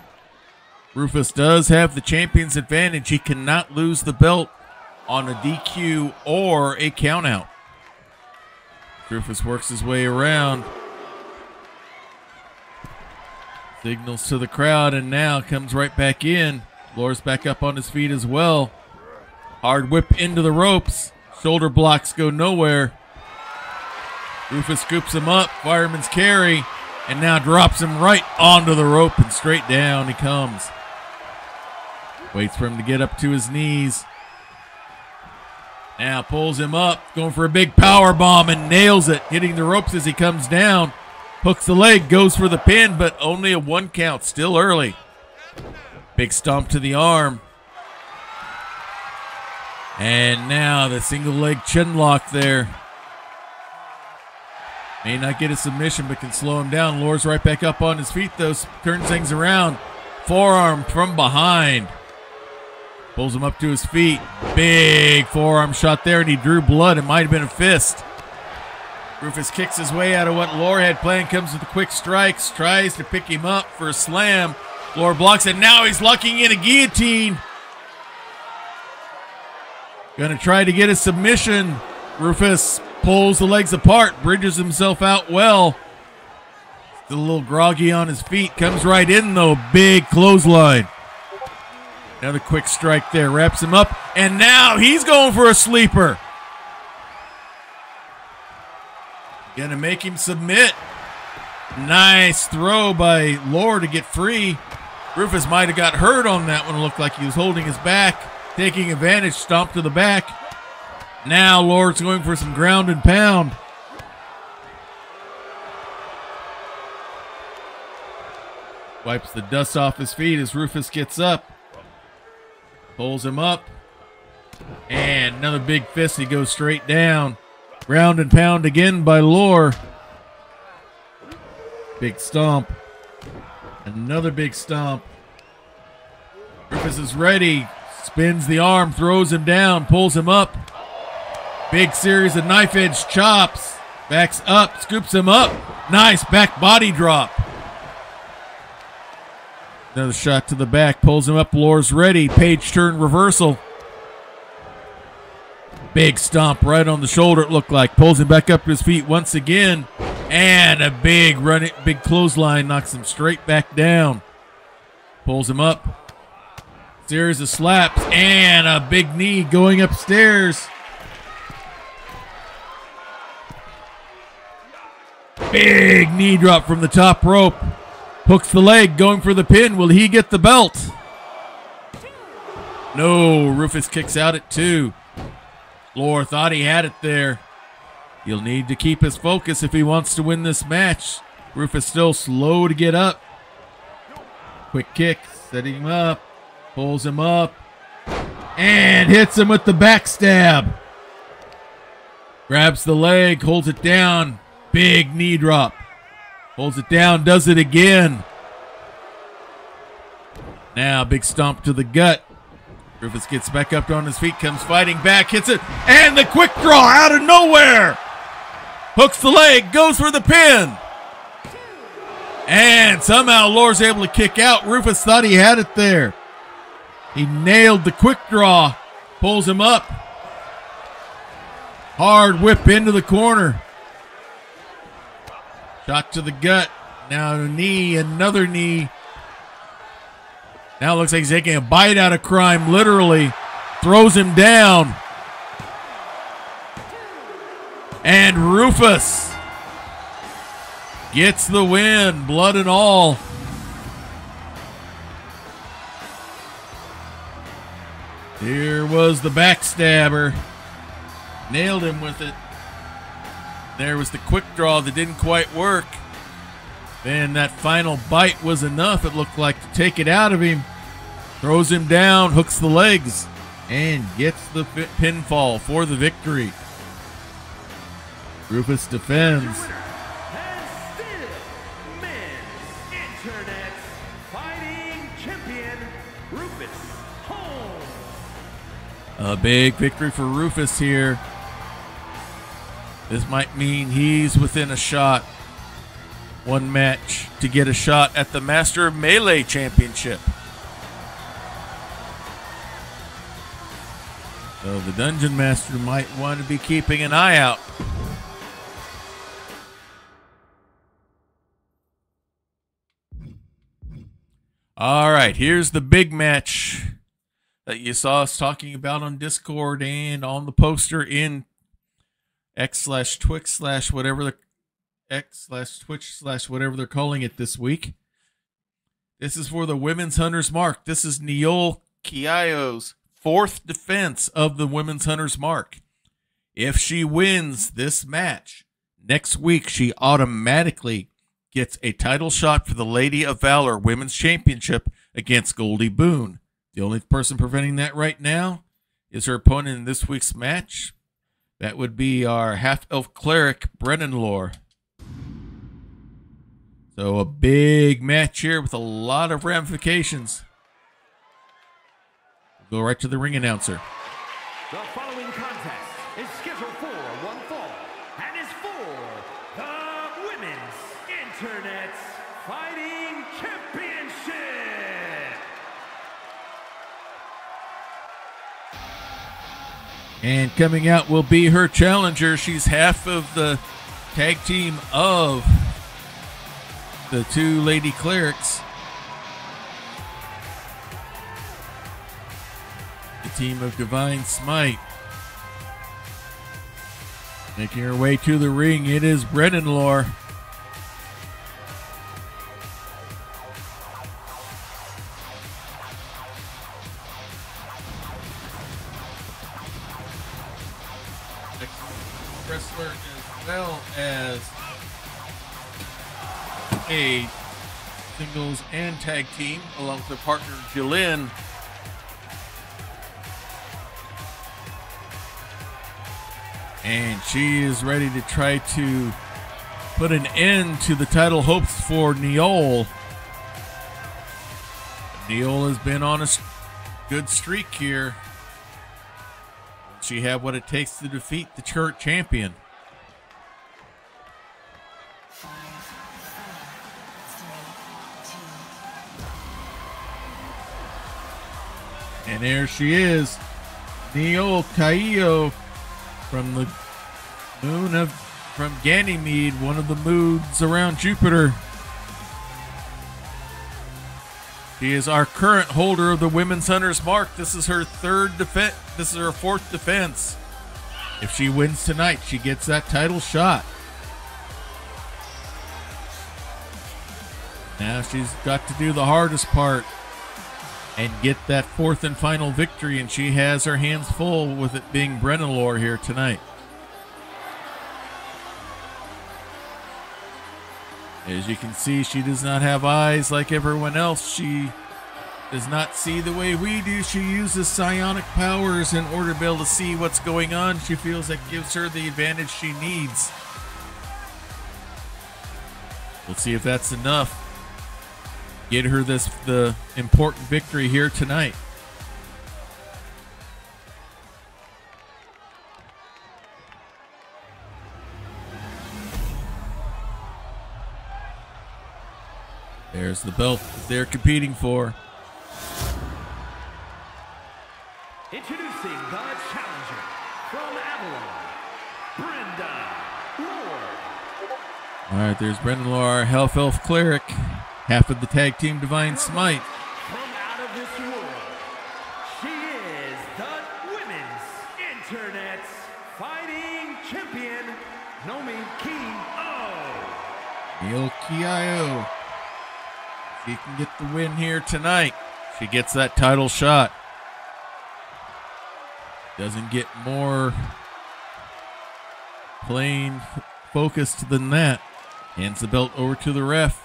Rufus does have the champion's advantage. He cannot lose the belt on a DQ or a countout. Rufus works his way around. Signals to the crowd, and now comes right back in. Lore's back up on his feet as well. Hard whip into the ropes. Shoulder blocks go nowhere. Rufus scoops him up. Fireman's carry. And now drops him right onto the rope, and straight down he comes. Waits for him to get up to his knees. Now pulls him up, going for a big power bomb, and nails it, hitting the ropes as he comes down. Hooks the leg, goes for the pin, but only a 1 count, still early. Big stomp to the arm. And now the single leg chin lock there. May not get a submission, but can slow him down. Lore's right back up on his feet, though. Turns things around. Forearm from behind. Pulls him up to his feet. Big forearm shot there, and he drew blood. It might have been a fist. Rufus kicks his way out of what Lore had planned. Comes with the quick strikes. Tries to pick him up for a slam. Lore blocks it. Now he's locking in a guillotine. Gonna try to get a submission. Rufus pulls the legs apart, bridges himself out well. Still a little groggy on his feet. Comes right in, though. Big clothesline. Another quick strike there. Wraps him up. And now he's going for a sleeper. Gonna make him submit. Nice throw by Lore to get free. Rufus might have got hurt on that one. It looked like he was holding his back. Taking advantage. Stomp to the back. Now Lore's going for some ground and pound. Wipes the dust off his feet as Rufus gets up. Pulls him up. And another big fist. He goes straight down. Ground and pound again by Lore. Big stomp. Another big stomp. Rufus is ready. Spins the arm. Throws him down. Pulls him up. Big series of knife edge chops. Backs up, scoops him up. Nice back body drop. Another shot to the back, pulls him up. Lore's ready. Page turn reversal. Big stomp right on the shoulder, it looked like. Pulls him back up to his feet once again. And a big clothesline knocks him straight back down. Pulls him up. Series of slaps and a big knee going upstairs. Big knee drop from the top rope. Hooks the leg, going for the pin. Will he get the belt? No, Rufus kicks out at 2. Lore thought he had it there. He'll need to keep his focus if he wants to win this match. Rufus still slow to get up. Quick kick, setting him up, pulls him up, and hits him with the backstab. Grabs the leg, holds it down, big knee drop. Holds it down, does it again. Now, big stomp to the gut. Rufus gets back up on his feet, comes fighting back, hits it, and the quick draw out of nowhere. Hooks the leg, goes for the pin. And somehow Lore's able to kick out. Rufus thought he had it there. He nailed the quick draw, pulls him up. Hard whip into the corner. Shot to the gut. Now a knee, another knee. Now it looks like he's taking a bite out of Crime, literally. Throws him down. And Rufus gets the win, blood and all. Here was the backstabber. Nailed him with it. There was the quick draw that didn't quite work. Then that final bite was enough, it looked like, to take it out of him. Throws him down, hooks the legs, and gets the pinfall for the victory. Rufus defends. And still, men's internet fighting champion, Rufus Holmes. A big victory for Rufus here. This might mean he's within a shot. One match to get a shot at the Master Melee Championship. So the Dungeon Master might want to be keeping an eye out. All right, here's the big match that you saw us talking about on Discord and on the poster in X/Twix/ whatever the X/Twitch/ whatever they're calling it this week. This is for the Women's Hunter's Mark. This is Neol Kiyo's fourth defense of the Women's Hunter's Mark. If she wins this match, next week she automatically gets a title shot for the Lady of Valor Women's Championship against Goldie Boone. The only person preventing that right now is her opponent in this week's match. That would be our half-elf cleric, Brennan Lore. So a big match here with a lot of ramifications. We'll go right to the ring announcer. The following contest is scheduled for one fall and is for the Women's Internet Fighting Championship. And coming out will be her challenger. She's half of the tag team of the two lady clerics. The team of Divine Smite. Making her way to the ring, it is Brennan Lore. Wrestler as well as a singles and tag team along with their partner Jillian. And she is ready to try to put an end to the title hopes for Neol. Neol has been on a good streak here. She had what it takes to defeat the current champion. And there she is, Neol Kiyo from the moon from Ganymede, one of the moons around Jupiter. She is our current holder of the Women's Hunter's Mark. This is her third defense. This is her fourth defense. If she wins tonight, she gets that title shot. Now she's got to do the hardest part and get that fourth and final victory, and she has her hands full with it being Brennan Lore here tonight. As you can see, she does not have eyes like everyone else. She does not see the way we do. She uses psionic powers in order to be able to see what's going on. She feels that gives her the advantage she needs. We'll see if that's enough. Get her the important victory here tonight. There's the belt they're competing for. Introducing the challenger from Avalon, Brenda Lord. All right, there's Brenda Lord, Health Elf Cleric, half of the tag team Divine Smite. From out of this world, she is the Women's Internet Fighting Champion, Nomi Ki-Oh. Neil Kio. She can get the win here tonight. She gets that title shot. Doesn't get more plain focused than that. Hands the belt over to the ref.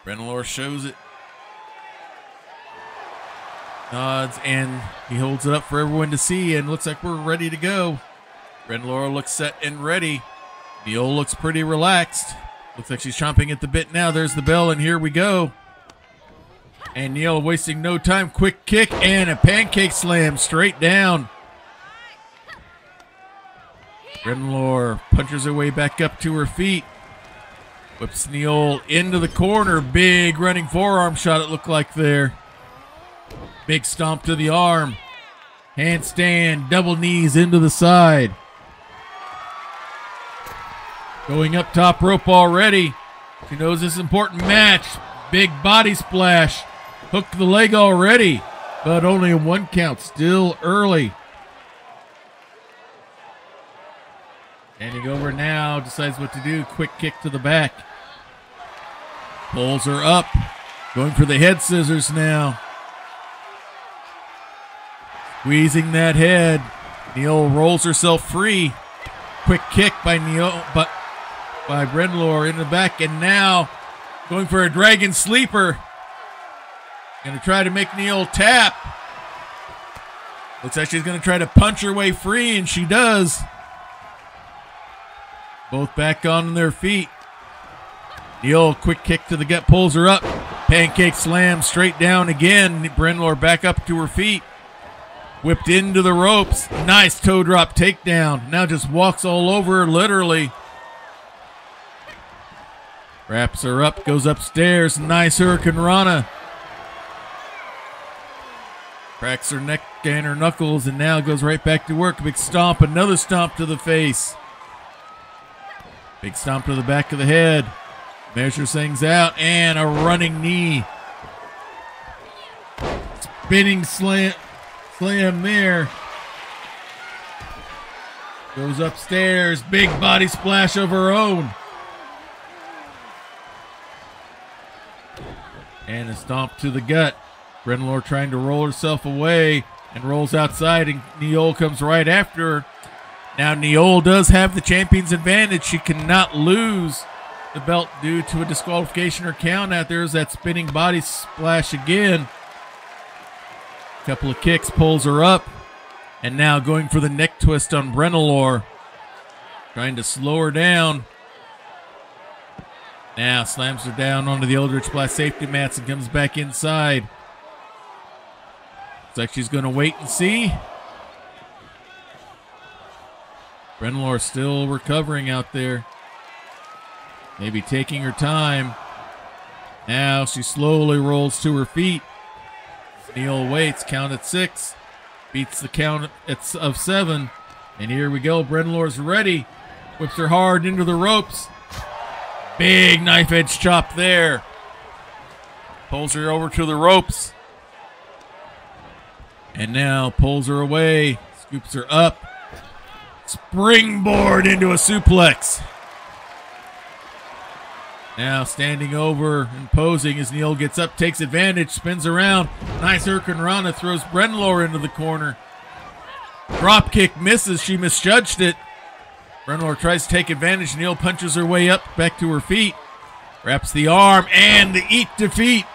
Brenelor shows it. Nods, and he holds it up for everyone to see, and looks like we're ready to go. Brenelor looks set and ready. Neil looks pretty relaxed. Looks like she's chomping at the bit now. There's the bell, and here we go. And Neil wasting no time. Quick kick and a pancake slam straight down. Brenelor punches her way back up to her feet. Whips Neil into the corner. Big running forearm shot it looked like there. Big stomp to the arm. Handstand, double knees into the side. Going up top rope already. She knows this is an important match. Big body splash. Hooked the leg already, but only a 1 count. Still early. Standing over now, decides what to do. Quick kick to the back. Pulls her up. Going for the head scissors now. Squeezing that head. Neil rolls herself free. Quick kick by Neil, but by Brenelor in the back, and now going for a dragon sleeper. Going to try to make Neil tap. Looks like she's going to try to punch her way free, and she does. Both back on their feet. Neil, quick kick to the gut, pulls her up. Pancake slam straight down again. Brenelor back up to her feet. Whipped into the ropes. Nice toe drop takedown. Now just walks all over her, literally. Wraps her up, goes upstairs. Nice Hurricane Rana. Cracks her neck and her knuckles, and now goes right back to work. Big stomp, another stomp to the face. Big stomp to the back of the head. Measures things out, and a running knee. Spinning slam there. Goes upstairs. Big body splash of her own. And a stomp to the gut. Brenelor trying to roll herself away and rolls outside, and Neil comes right after her. Now Neil does have the champion's advantage. She cannot lose the belt due to a disqualification or count out. There's that spinning body splash again. Couple of kicks, pulls her up. And now going for the neck twist on Brenelor. Trying to slow her down. Now slams her down onto the Eldritch Blast safety mats and comes back inside. Looks like she's going to wait and see. Brenelor still recovering out there. Maybe taking her time. Now she slowly rolls to her feet. Neil waits, count at 6. Beats the count of 7. And here we go. Brenelor's ready. Whips her hard into the ropes. Big knife edge chop there. Pulls her over to the ropes. And now pulls her away. Scoops her up. Springboard into a suplex. Now standing over and posing as Neil gets up, takes advantage, spins around. Nice Hurricane Rana, throws Brenelor into the corner. Drop kick misses. She misjudged it. Brennan tries to take advantage. Neil punches her way up, back to her feet. Wraps the arm and the eat defeat.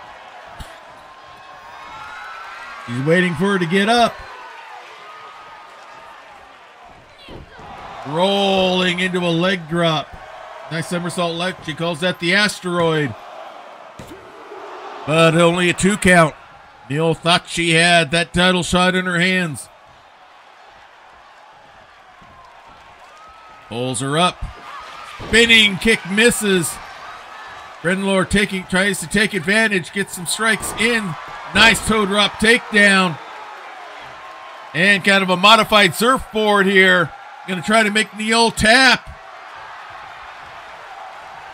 He's waiting for her to get up. Rolling into a leg drop. Nice somersault left. She calls that the asteroid. But only a 2 count. Neil thought she had that title shot in her hands. Pulls her up. Spinning kick misses. Brendan tries to take advantage. Gets some strikes in. Nice toe drop takedown. And kind of a modified surfboard here. Going to try to make Neil tap.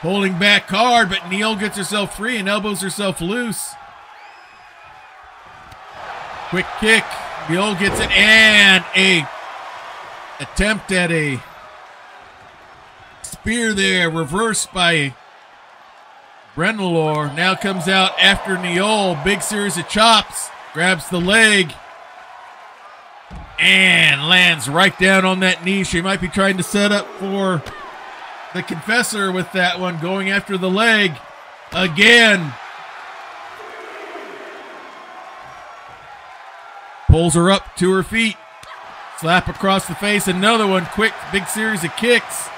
Holding back hard, but Neil gets herself free and elbows herself loose. Quick kick. Neil gets it and a attempt at a spear there. Reversed by Brendan. Now comes out after Neil. Big series of chops. Grabs the leg. And lands right down on that knee. She might be trying to set up for the Confessor with that one, going after the leg again. Pulls her up to her feet. Slap across the face. Another one. Quick, big series of kicks.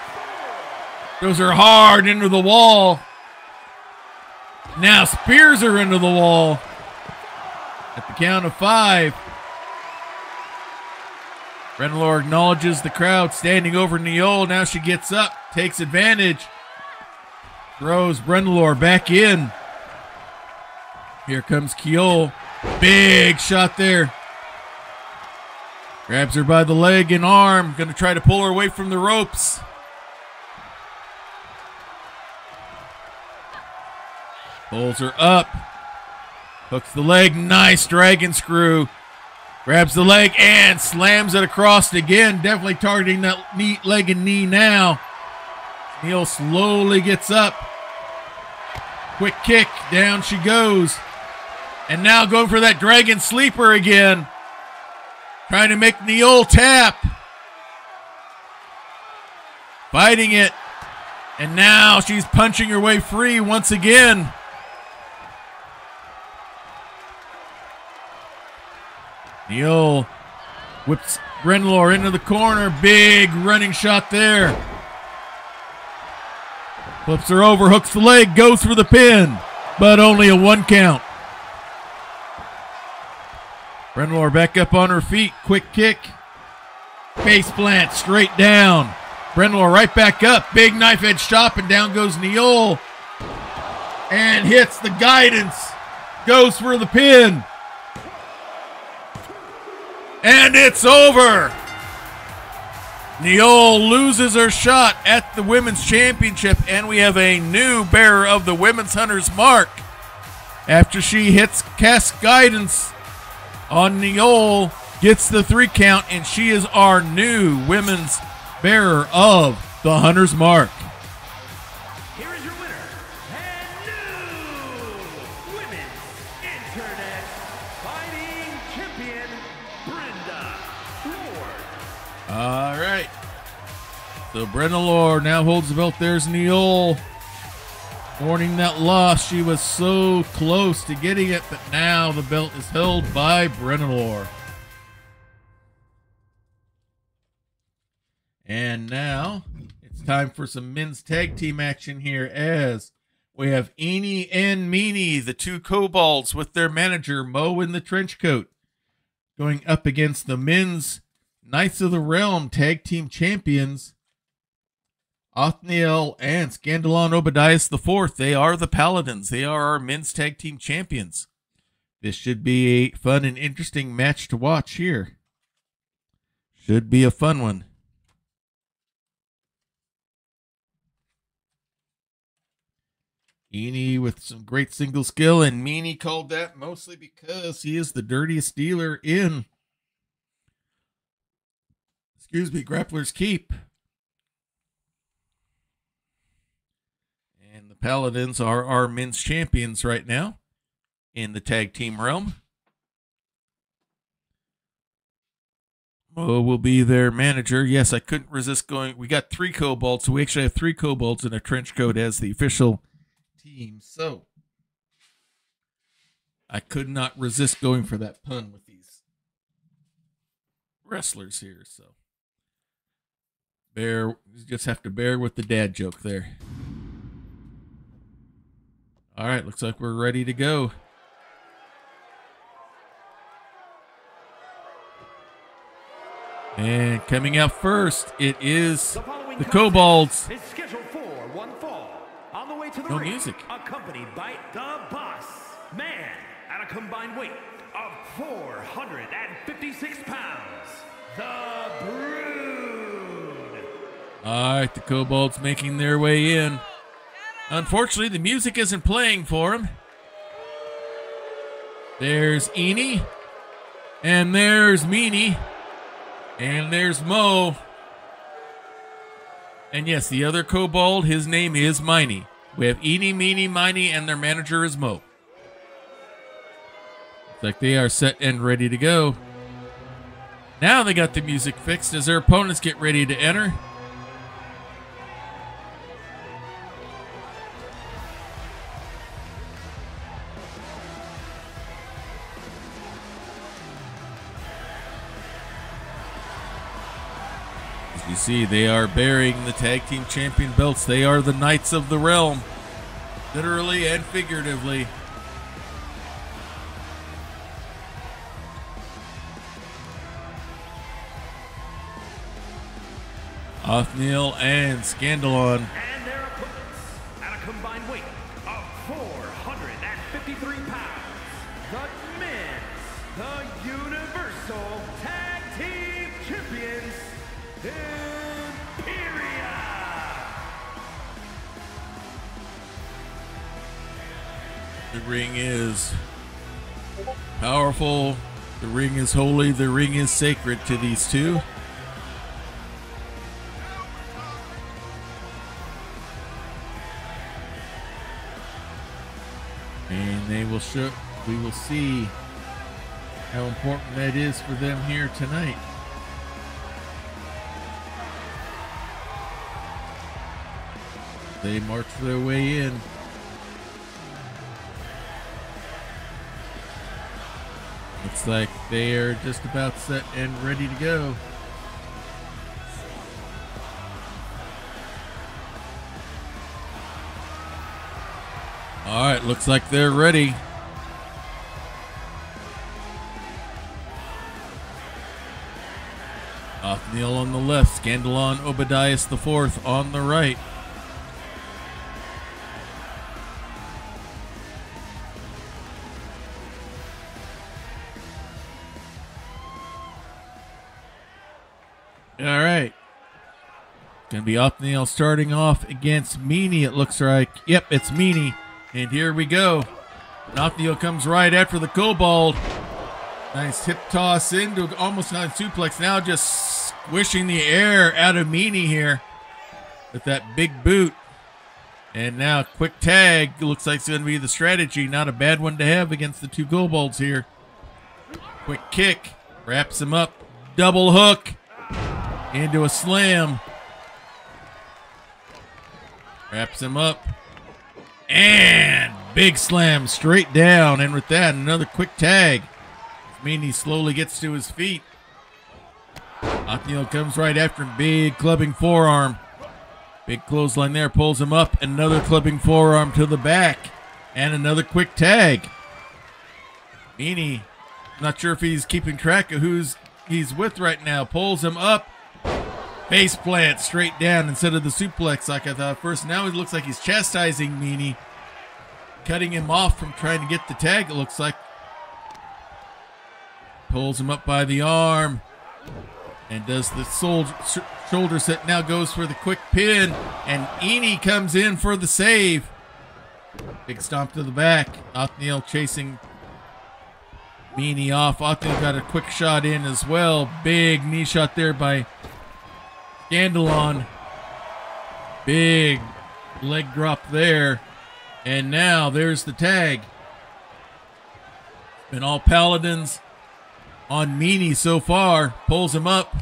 Throws her hard into the wall. Now spears her into the wall. At the count of 5. Brendan acknowledges the crowd standing over Neil. Now she gets up, takes advantage. Throws Brendan back in. Here comes Keol. Big shot there. Grabs her by the leg and arm. Going to try to pull her away from the ropes. Pulls her up. Hooks the leg. Nice dragon screw. Grabs the leg and slams it across again. Definitely targeting that leg and knee now. Neil slowly gets up. Quick kick. Down she goes. And now going for that dragon sleeper again. Trying to make Neil tap. Fighting it. And now she's punching her way free once again. Neil whips Brendan into the corner. Big running shot there. Flips her over, hooks the leg, goes for the pin, but only a 1 count. Brendan back up on her feet. Quick kick. Face plant straight down. Brendan right back up. Big knife edge chop, and down goes Neil. And hits the guidance. Goes for the pin. And it's over. Neil loses her shot at the Women's Championship, and we have a new bearer of the Women's Hunter's Mark. After she hits cast guidance on Neil, gets the 3 count, and she is our new women's bearer of the Hunter's Mark. Here is your winner and new Women's Internet Fighting Champion, Brenda Lord. All right. So Brenda Lord now holds the belt. There's Neil. Mourning that loss. She was so close to getting it, but now the belt is held by Brenda Lord. And now it's time for some men's tag team action here, as we have Eenie and Meanie, the 2 kobolds with their manager Mo in the trench coat, going up against the men's Knights of the Realm tag team champions, Othniel and Scandalon Obadias IV. They are the Paladins. They are our men's tag team champions. This should be a fun and interesting match to watch here. Should be a fun one. Eenie with some great single skill, and Meanie called that mostly because he is the dirtiest dealer in, Grappler's Keep. And the Paladins are our men's champions right now in the tag team realm. Mo will be their manager. Yes, I couldn't resist going. We got 3 kobolds, so we actually have 3 kobolds in a trench coat as the official team. So I could not resist going for that pun with these wrestlers here. So you just have to bear with the dad joke there. All right, looks like we're ready to go. And coming out first, it is the kobolds. Is scheduled for one fall. On the way to the No ring, music. accompanied by the boss man at a combined weight of 456 pounds, the Brood. All right, the kobolds making their way in. Unfortunately, the music isn't playing for them. There's Eenie, and there's Meanie, and there's Mo. And yes, the other kobold, his name is Miney. We have Eenie, Meanie, Miney, and their manager is Mo. Looks like they are set and ready to go. Now they got the music fixed as their opponents get ready to enter. You see, they are bearing the tag team champion belts. They are the Knights of the Realm, literally and figuratively. Othniel and Scandalon. And their opponents at a combined weight of 453 pounds, the Miz, the Universal Tag Team Champions, Imperia. The ring is powerful. The ring is holy. The ring is sacred to these two. And we will see how important that is for them here tonight. They march their way in. Looks like they are just about set and ready to go. All right, looks like they're ready. Othniel on the left, Scandalon Obadias IV on the right. All right. Going to be Othniel starting off against Meanie, it looks like. Yep, it's Meanie. And here we go. Othniel comes right after the kobold. Nice hip toss into almost on suplex. Now just squishing the air out of Meanie here with that big boot. And now quick tag. Looks like it's going to be the strategy. Not a bad one to have against the two kobolds here. Quick kick. Wraps him up. Double hook. Into a slam. Wraps him up. And big slam straight down. And with that, another quick tag. Meanie slowly gets to his feet. Othniel comes right after him. Big clubbing forearm. Big clothesline there. Pulls him up. Another clubbing forearm to the back. And another quick tag. Meanie, not sure if he's keeping track of who's he's with right now. Pulls him up. Face plant straight down instead of the suplex like I thought first. Now it looks like he's chastising Meanie. Cutting him off from trying to get the tag, it looks like. Pulls him up by the arm. And does the shoulder set. Now goes for the quick pin. And Eenie comes in for the save. Big stomp to the back. Othniel chasing Meanie off. Othniel got a quick shot in as well. Big knee shot there by Scandalon. Big leg drop there. And now there's the tag. Been all Paladins. on Meany so far. Pulls him up.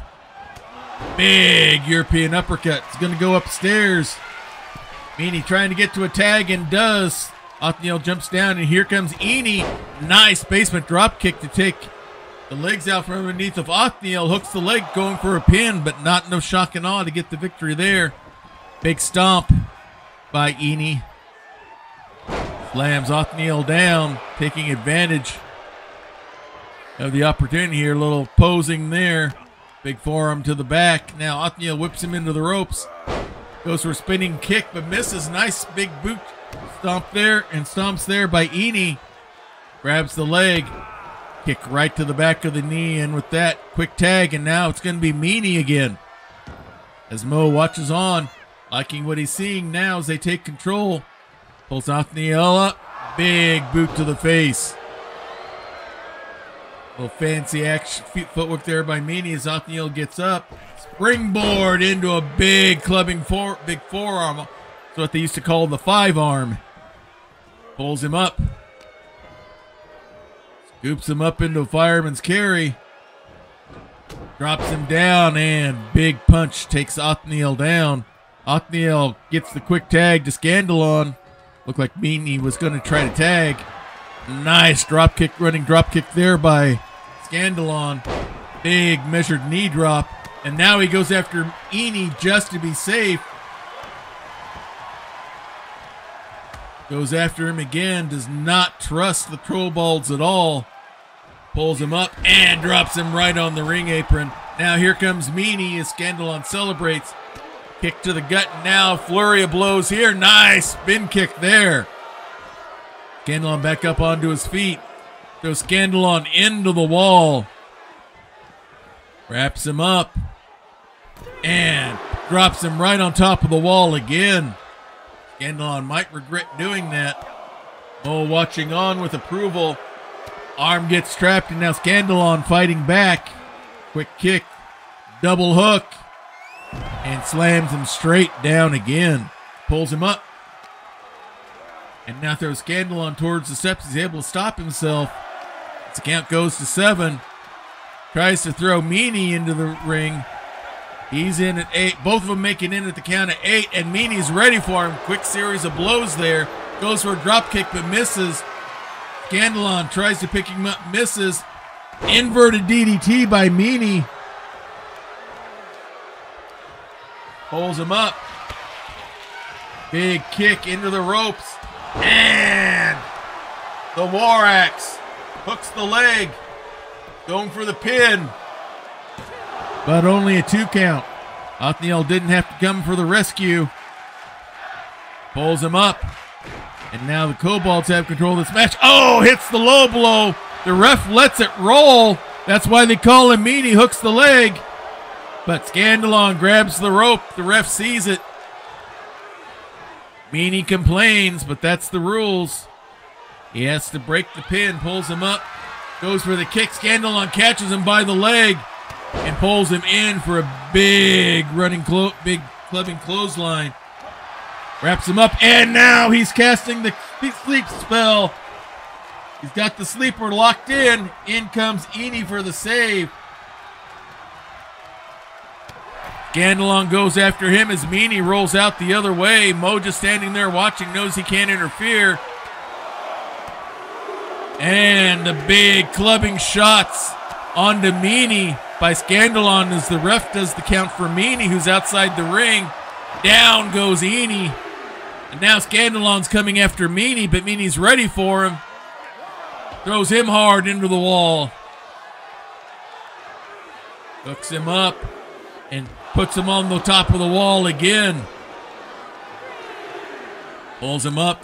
Big European uppercut. It's going to go upstairs. Meany trying to get to a tag and does. Othniel jumps down, and here comes Eni. Nice basement drop kick to take the legs out from underneath of Othniel. Hooks the leg, going for a pin, but not enough shock and awe to get the victory there. Big stomp by Eni. Slams Othniel down, taking advantage of the opportunity here. A little posing there. Big forearm to the back. Now Othniel whips him into the ropes. Goes for a spinning kick, but misses. Nice big boot stomp there, and stomps there by Eni. Grabs the leg. Kick right to the back of the knee, and with that, quick tag, and now it's going to be Meany again. As Mo watches on, liking what he's seeing now as they take control. Pulls Othniel up. Big boot to the face. Little fancy action footwork there by Meany as Othniel gets up. Springboard into a big clubbing big forearm. That's what they used to call the 5-arm. Pulls him up. Scoops him up into a fireman's carry. Drops him down, and big punch takes Othniel down. Othniel gets the quick tag to Scandalon. Looked like Meany was going to try to tag. Nice drop kick, running drop kick there by Scandalon. Big measured knee drop. And now he goes after Eni just to be safe. Goes after him again. Does not trust the troll balls at all. Pulls him up and drops him right on the ring apron. Now here comes Meany as Scandalon celebrates. Kick to the gut. Now flurry of blows here. Nice spin kick there. Scandalon back up onto his feet. Throws Scandalon into the wall. Wraps him up. And drops him right on top of the wall again. Scandalon might regret doing that. Oh, watching on with approval. Arm gets trapped, and now Scandalon fighting back. Quick kick. Double hook. And slams him straight down again. Pulls him up. And now throws Scandalon towards the steps. He's able to stop himself. The count goes to 7. Tries to throw Meany into the ring. He's in at 8. Both of them making in at the count of 8. And Meany's ready for him. Quick series of blows there. Goes for a drop kick but misses. Scandalon tries to pick him up. Misses. Inverted DDT by Meany. Pulls him up. Big kick into the ropes. And the War Axe hooks the leg. Going for the pin. But only a 2 count. Othniel didn't have to come for the rescue. Pulls him up. And now the Kobolds have control of this match. Oh, hits the low blow. The ref lets it roll. That's why they call him Meany. Hooks the leg. But Scandalon grabs the rope. The ref sees it. Meany complains, but that's the rules. He has to break the pin. Pulls him up. Goes for the kick. Scandalon catches him by the leg and pulls him in for a big big clubbing clothesline. Wraps him up, and now he's casting the sleep spell. He's got the sleeper locked in. In comes Eni for the save. Scandalon goes after him as Meany rolls out the other way. Mo just standing there watching, knows he can't interfere. And the big clubbing shots onto Meany by Scandalon as the ref does the count for Meany, who's outside the ring. Down goes Eni. And now Scandalon's coming after Meany, but Meany's ready for him. Throws him hard into the wall. Hooks him up and puts him on the top of the wall again. Pulls him up.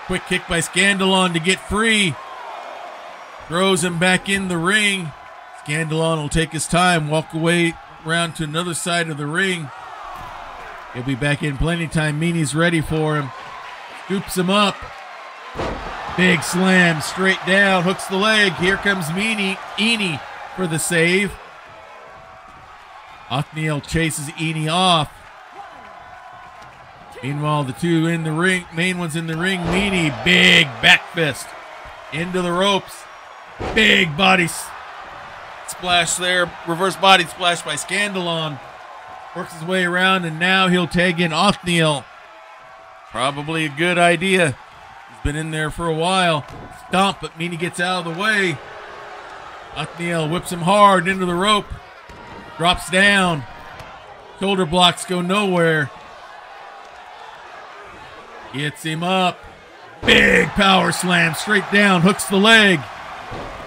Quick kick by Scandalon to get free. Throws him back in the ring. Scandalon will take his time, walk away around to another side of the ring. He'll be back in plenty of time. Meany's ready for him. Scoops him up. Big slam straight down. Hooks the leg. Here comes Eni for the save. Othniel chases Eni off. Meanwhile, the two in the ring, main ones in the ring. Meany, big back fist into the ropes. Big body splash there. Reverse body splash by Scandalon. Works his way around, and now he'll tag in Othniel. Probably a good idea. He's been in there for a while. Stomp, but Meanie gets out of the way. Othniel whips him hard into the rope. Drops down. Shoulder blocks go nowhere. Gets him up. Big power slam straight down. Hooks the leg.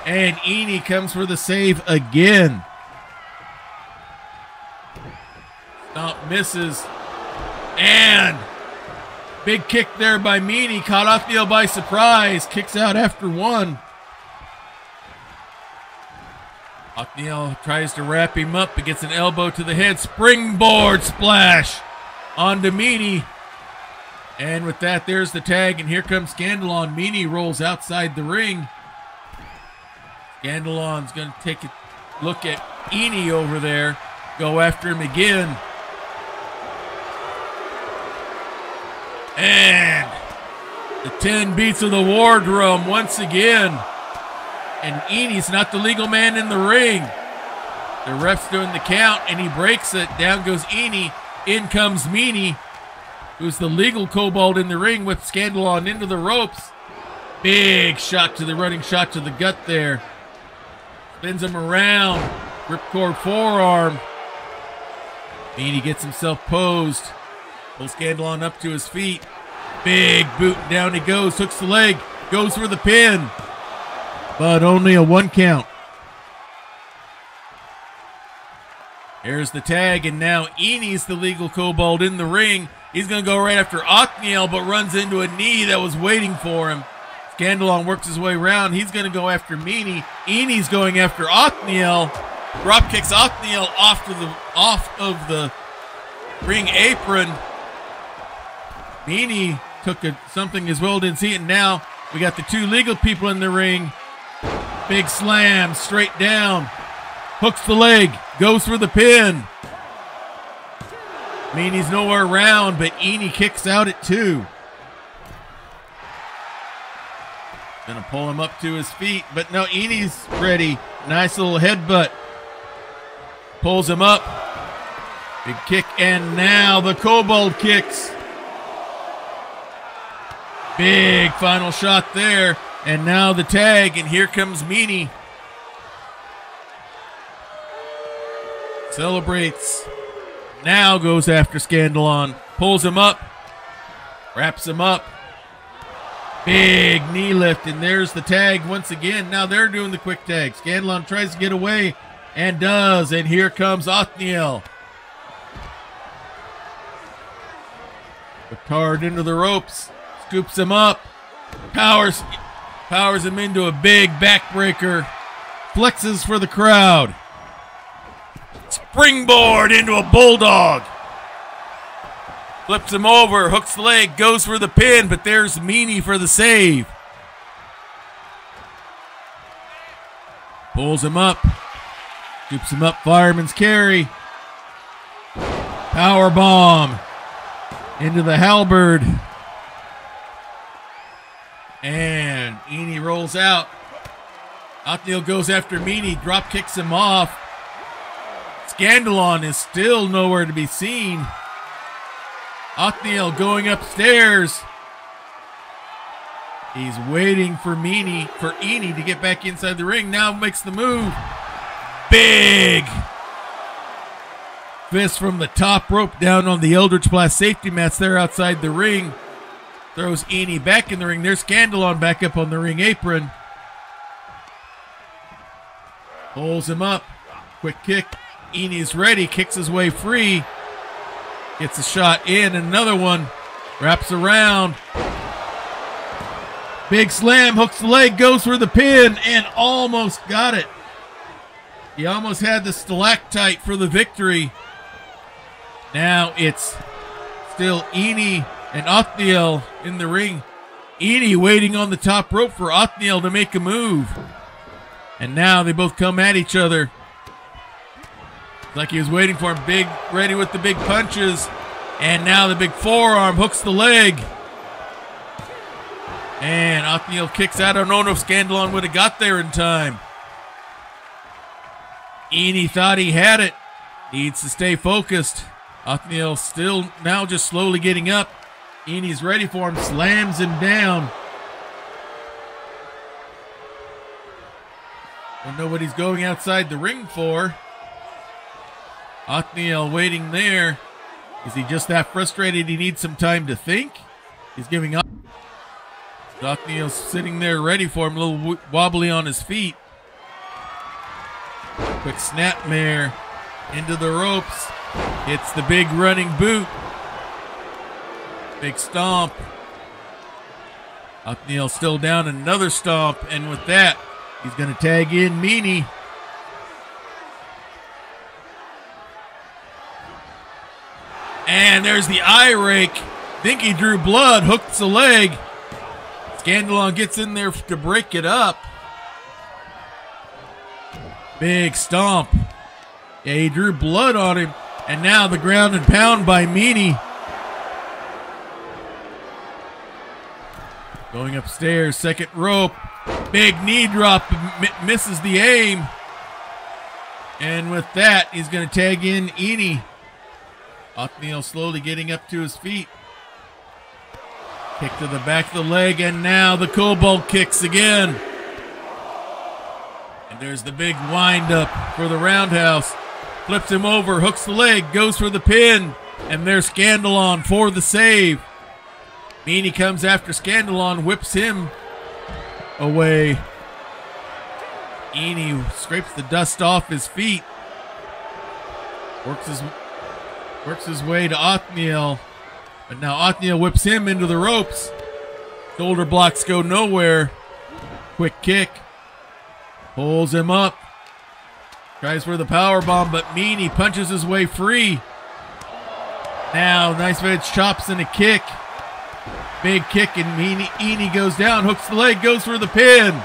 And Eenie comes for the save again. Stomp misses. And big kick there by Meanie. Caught Othniel by surprise. Kicks out after one. Othniel tries to wrap him up, but gets an elbow to the head. Springboard splash onto Meanie. And with that, there's the tag, and here comes Scandalon. Meanie rolls outside the ring. Scandalon's going to take a look at Eenie over there. Go after him again. And the 10 beats of the war drum once again. And Enie's not the legal man in the ring. The ref's doing the count, and he breaks it. Down goes Eenie. In comes Meanie, who's the legal kobold in the ring, with Scandalon into the ropes. Big shot to the running shot to the gut there. Spins him around. Ripcord forearm. Meanie gets himself posed. Pulls Scandalon up to his feet. Big boot, down he goes. Hooks the leg. Goes for the pin. But only a 1 count. Here's the tag, and now Enie's the legal kobold in the ring. He's going to go right after Othniel, but runs into a knee that was waiting for him. Scandalon works his way around. He's going to go after Meanie. Enie's going after Othniel. Drop kicks Othniel off of the ring apron. Meanie took something as well, didn't see it. And now we got the two legal people in the ring. Big slam, straight down. Hooks the leg, goes for the pin. Meanie's nowhere around, but Eenie kicks out at 2. Gonna pull him up to his feet, but no, Enie's ready. Nice little headbutt. Pulls him up. Big kick, and now the kobold kicks. Big final shot there. And now the tag, and here comes Meanie. Celebrates. Now goes after Scandalon. Pulls him up. Wraps him up. Big knee lift, and there's the tag once again. Now they're doing the quick tag. Scandalon tries to get away, and does. And here comes Othniel. Ricard into the ropes. Scoops him up. Powers him into a big backbreaker. Flexes for the crowd. Springboard into a bulldog. Flips him over, hooks the leg, goes for the pin, but there's Meanie for the save. Pulls him up. Scoops him up, fireman's carry. Power bomb into the halberd. And Eenie rolls out. Othniel goes after Meanie, drop kicks him off. Scandalon is still nowhere to be seen. Othniel going upstairs. He's waiting for Eenie to get back inside the ring. Now makes the move. Big fist from the top rope down on the Eldritch Blast safety mats there outside the ring. Throws Eenie back in the ring. There's Scandalon back up on the ring apron. Pulls him up. Quick kick. Enie's ready. Kicks his way free. Gets a shot in. Another one. Wraps around. Big slam. Hooks the leg. Goes for the pin. And almost got it. He almost had the stalactite for the victory. Now it's still Eenie and Othniel in the ring. Eenie waiting on the top rope for Othniel to make a move. And now they both come at each other. Like he was waiting for him. Big, ready with the big punches. And now the big forearm hooks the leg. And Othniel kicks out. I don't know if Scandalon would have got there in time. Eni thought he had it. Needs to stay focused. Othniel still now just slowly getting up. Eni's ready for him. Slams him down. Don't know what he's going outside the ring for. Othniel waiting there. Is he just that frustrated he needs some time to think? He's giving up. Othniel's sitting there ready for him, a little wobbly on his feet. Quick snapmare into the ropes. Hits the big running boot. Big stomp. Othniel still down, another stomp, and with that, he's going to tag in Meanie. And there's the eye rake. Think he drew blood, hooks the leg. Scandalon gets in there to break it up. Big stomp. Yeah, he drew blood on him. And now the ground and pound by Meanie. Going upstairs, second rope. Big knee drop, misses the aim. And with that, he's going to tag in Eni. Othniel slowly getting up to his feet. Kick to the back of the leg, and now the Kobold kicks again. And there's the big wind up for the roundhouse. Flips him over, hooks the leg, goes for the pin. And there's Scandalon for the save. Meanie comes after Scandalon, whips him away. Eni scrapes the dust off his feet. Works his way to Othniel. But now Othniel whips him into the ropes. Shoulder blocks go nowhere. Quick kick. Pulls him up. Tries for the power bomb, but Meanie punches his way free. Now, nice edge chops and a kick. Big kick, and Eni goes down, hooks the leg, goes for the pin.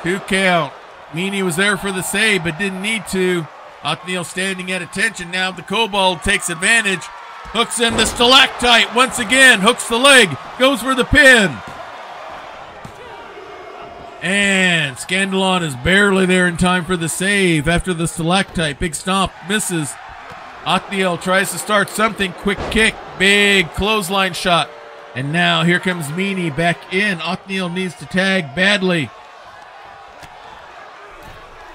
2 count. Meanie was there for the save, but didn't need to. Othniel standing at attention. Now the Kobold takes advantage. Hooks in the stalactite once again. Hooks the leg, goes for the pin. And Scandalon is barely there in time for the save after the stalactite. Big stomp, misses. Othniel tries to start something. Quick kick, big clothesline shot. And now here comes Meanie back in. Othniel needs to tag badly.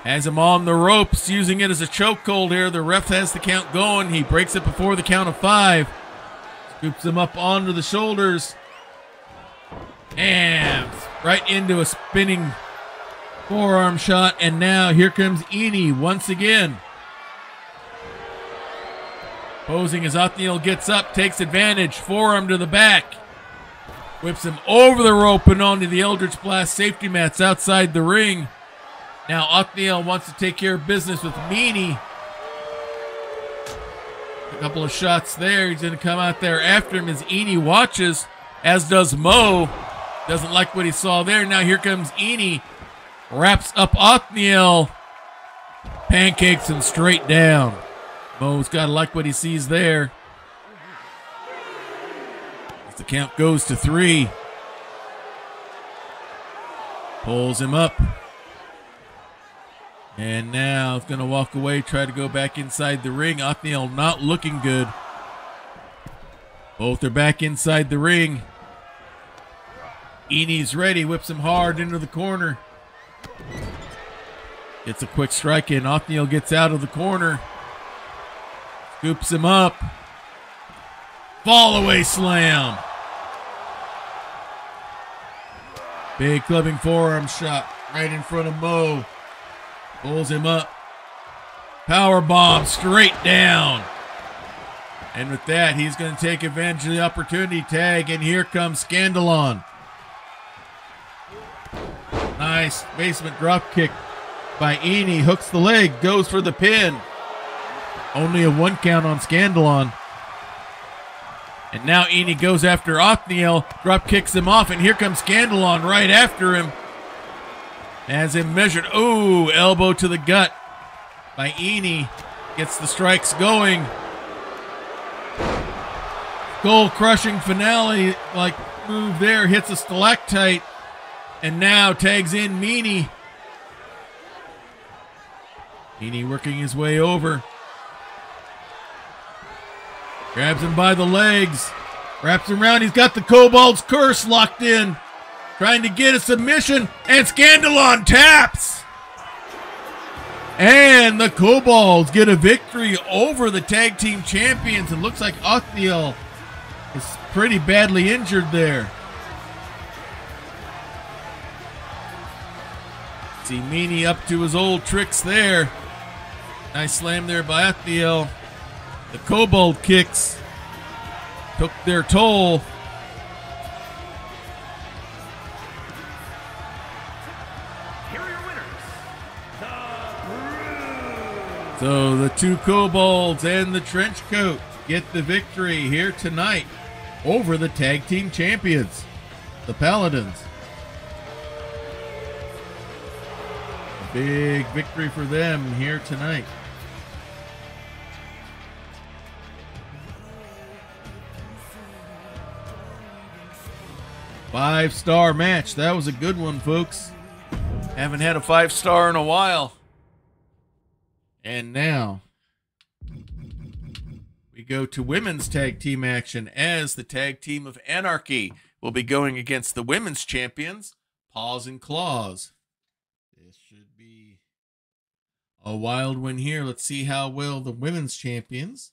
Has him on the ropes, using it as a chokehold here. The ref has the count going. He breaks it before the count of 5. Scoops him up onto the shoulders. And right into a spinning forearm shot. And now here comes Eni once again. Posing as Othniel gets up, takes advantage. Forearm to the back. Whips him over the rope and onto the Eldritch Blast safety mats outside the ring. Now Othniel wants to take care of business with Meanie. A couple of shots there. He's going to come out there after him as Eni watches, as does Mo. Doesn't like what he saw there. Now here comes Eni. Wraps up Othniel. Pancakes him straight down. Mo's got to like what he sees there. As the count goes to 3. Pulls him up. And now he's going to walk away, try to go back inside the ring. Othniel not looking good. Both are back inside the ring. Eni's ready, whips him hard into the corner. Gets a quick strike in. Othniel gets out of the corner. Scoops him up. Fall away slam. Big clubbing forearm shot right in front of Mo. Pulls him up. Power bomb straight down. And with that, he's going to take advantage of the opportunity tag. And here comes Scandalon. Nice basement drop kick by Eni. Hooks the leg. Goes for the pin. Only a 1 count on Scandalon. And now Eni goes after Othniel. Drop kicks him off. And here comes Scandalon right after him. As him measured. Oh, elbow to the gut by Eni. Gets the strikes going. Goal crushing finale like move there. Hits a stalactite. And now tags in Meanie. Meanie working his way over. Grabs him by the legs. Wraps him around. He's got the Kobold's Curse locked in. Trying to get a submission. And Scandalon taps. And the Kobolds get a victory over the tag team champions. It looks like Othniel is pretty badly injured there. See Meanie up to his old tricks there. Nice slam there by Othniel. The Kobold kicks took their toll. Here are your winners, the So the two Kobolds and the Trenchcoat get the victory here tonight over the tag team champions, the Paladins. A big victory for them here tonight. Five-star match. That was a good one, folks. Haven't had a 5-star in a while. And now we go to women's tag team action as the tag team of Anarchy will be going against the women's champions, Paws and Claws. This should be a wild one here. Let's see how well the women's champions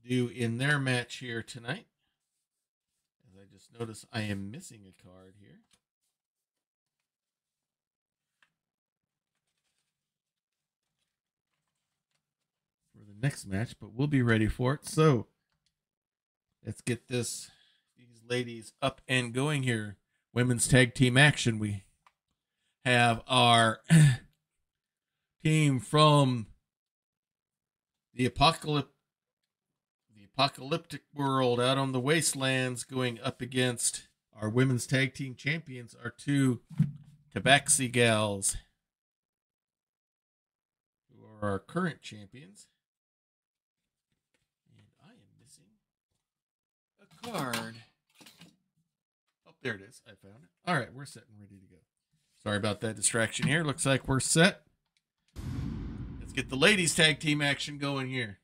do in their match here tonight. As I just noticed, I am missing a card here. For the next match, but we'll be ready for it. So let's get these ladies up and going here. Women's tag team action. We have our team from the apocalyptic world out on the wastelands going up against our women's tag team champions, our two Tabaxi gals, who are our current champions. And I am missing a card. Oh, there it is. I found it. All right, we're set and ready to go. Sorry about that distraction here. Looks like we're set. Let's get the ladies tag team action going here.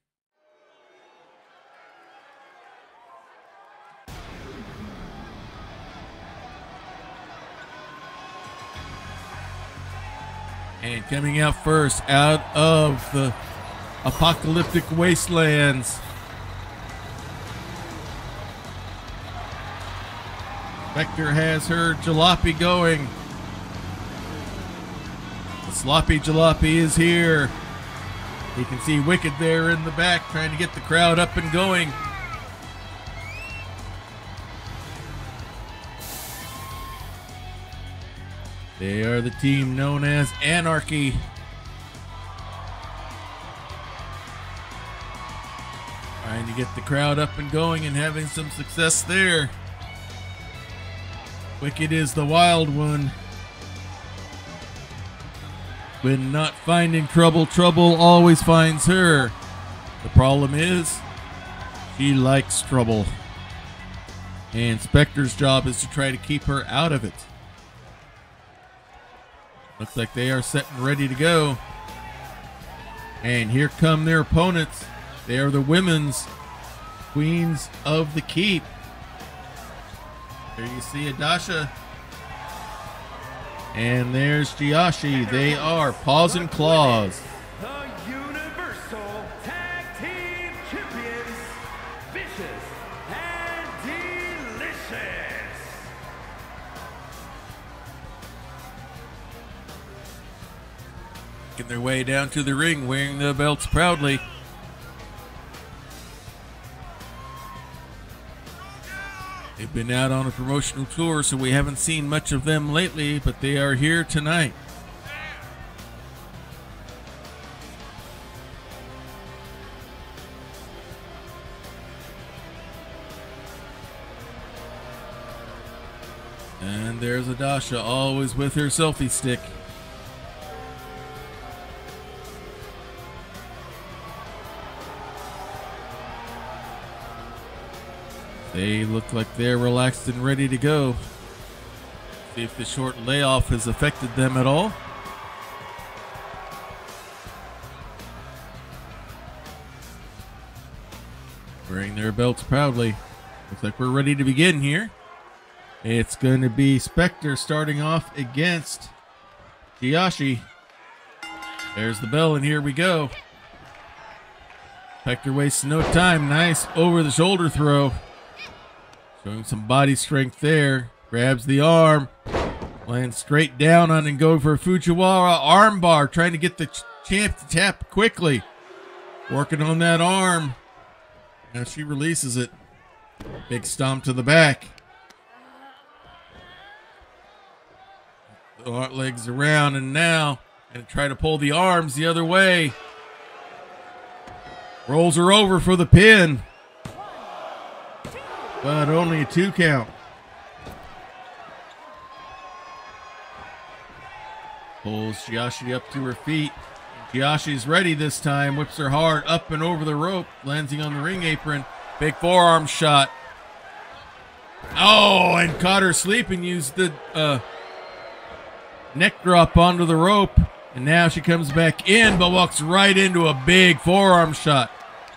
And coming out first, out of the apocalyptic wastelands, Vector has her jalopy going. The sloppy jalopy is here. You can see Wicked there in the back trying to get the crowd up and going. They are the team known as Anarchy. Trying to get the crowd up and going and having some success there. Wicked is the wild one. When not finding trouble, trouble always finds her. The problem is, she likes trouble. And Spectre's job is to try to keep her out of it. Looks like they are set and ready to go. And here come their opponents. They are the women's Queens of the Keep. There you see Adasha. And there's Jiashi. They are Paws and Claws. the Universal Tag Team Champions, Vicious and Delicious. Making their way down to the ring, wearing the belts proudly. They've been out on a promotional tour, so we haven't seen much of them lately, but they are here tonight. And there's Adasha, always with her selfie stick. They look like they're relaxed and ready to go. See if the short layoff has affected them at all. wearing their belts proudly. Looks like we're ready to begin here. It's going to be Spectre starting off against Jiashi. There's the bell, and here we go. Spectre wastes no time. Nice over-the-shoulder throw. Showing some body strength there. Grabs the arm. Lands straight down on and going for a Fujiwara armbar. Trying to get the champ to tap quickly. Working on that arm. Now she releases it. Big stomp to the back. The legs around, and now and try to pull the arms the other way. Rolls her over for the pin. But only a 2 count. Pulls Jiashi up to her feet. Jiashi's ready this time. Whips her hard up and over the rope. Landing on the ring apron. Big forearm shot. Oh, and caught her sleeping. Used the neck drop onto the rope. And now she comes back in, but walks right into a big forearm shot.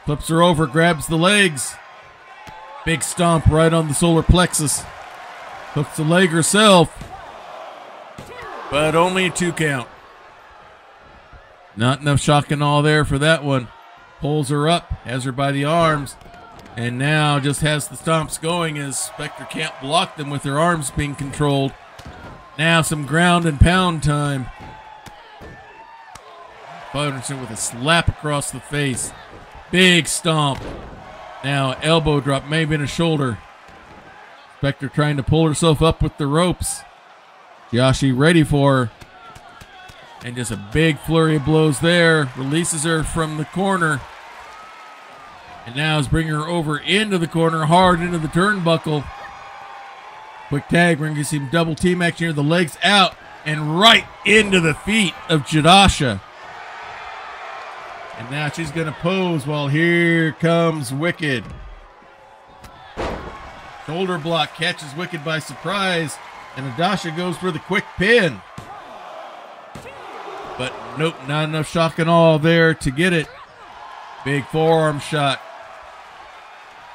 Flips her over, grabs the legs. Big stomp right on the solar plexus. Hooks the leg herself. But only a 2 count. Not enough shock and all there for that one. Pulls her up, has her by the arms. And now just has the stomps going as Spectre can't block them with her arms being controlled. Now some ground and pound time. Anderson with a slap across the face. Big stomp. Now elbow drop, maybe in a shoulder. Spectre trying to pull herself up with the ropes. Jiashi ready for her. And just a big flurry of blows there. Releases her from the corner. And now is bringing her over into the corner, hard into the turnbuckle. Quick tag, we're going to see some double team action here. The legs out and right into the feet of Jiashi. And now she's going to pose while here comes Wicked. Shoulder block catches Wicked by surprise. And Adasha goes for the quick pin. But nope, not enough shock and all there to get it. Big forearm shot.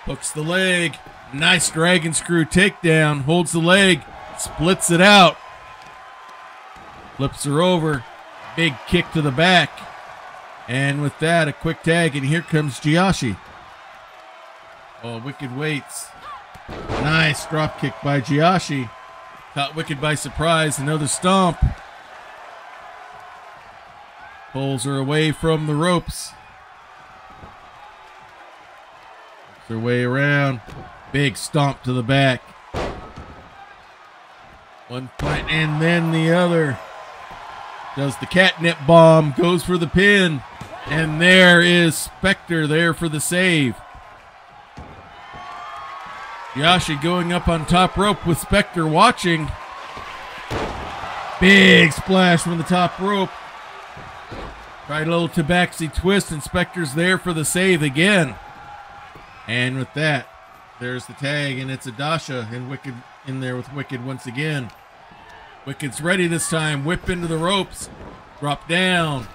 Hooks the leg. Nice dragon screw takedown. Holds the leg. Splits it out. Flips her over. Big kick to the back. And with that, a quick tag, and here comes Jiashi. Oh, Wicked waits. Nice drop kick by Jiashi. Caught Wicked by surprise. Another stomp. Pulls her away from the ropes. Works her way around. Big stomp to the back. One point and then the other. Does the catnip bomb. Goes for the pin. And there is Spectre there for the save. Jiashi going up on top rope with Spectre watching. Big splash from the top rope. Tried a little tabaxi twist, and Spectre's there for the save again. And with that, there's the tag, and it's Adasha and Wicked in there with Wicked once again. Wicked's ready this time. Whip into the ropes. Drop down.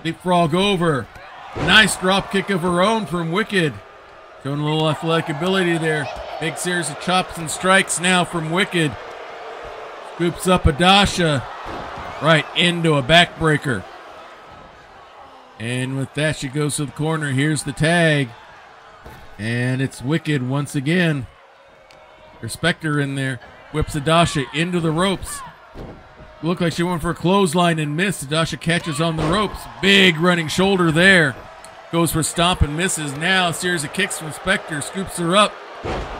Leapfrog over. Nice drop kick of her own from Wicked. Showing a little athletic ability there. Big series of chops and strikes now from Wicked. Scoops up Adasha. Right into a backbreaker. And with that, she goes to the corner. Here's the tag. And it's Wicked once again. There's Spectre in there. Whips Adasha into the ropes. Looked like she went for a clothesline and missed. Adasha catches on the ropes. Big running shoulder there. Goes for stomp and misses. Now a series of kicks from Spectre. Scoops her up.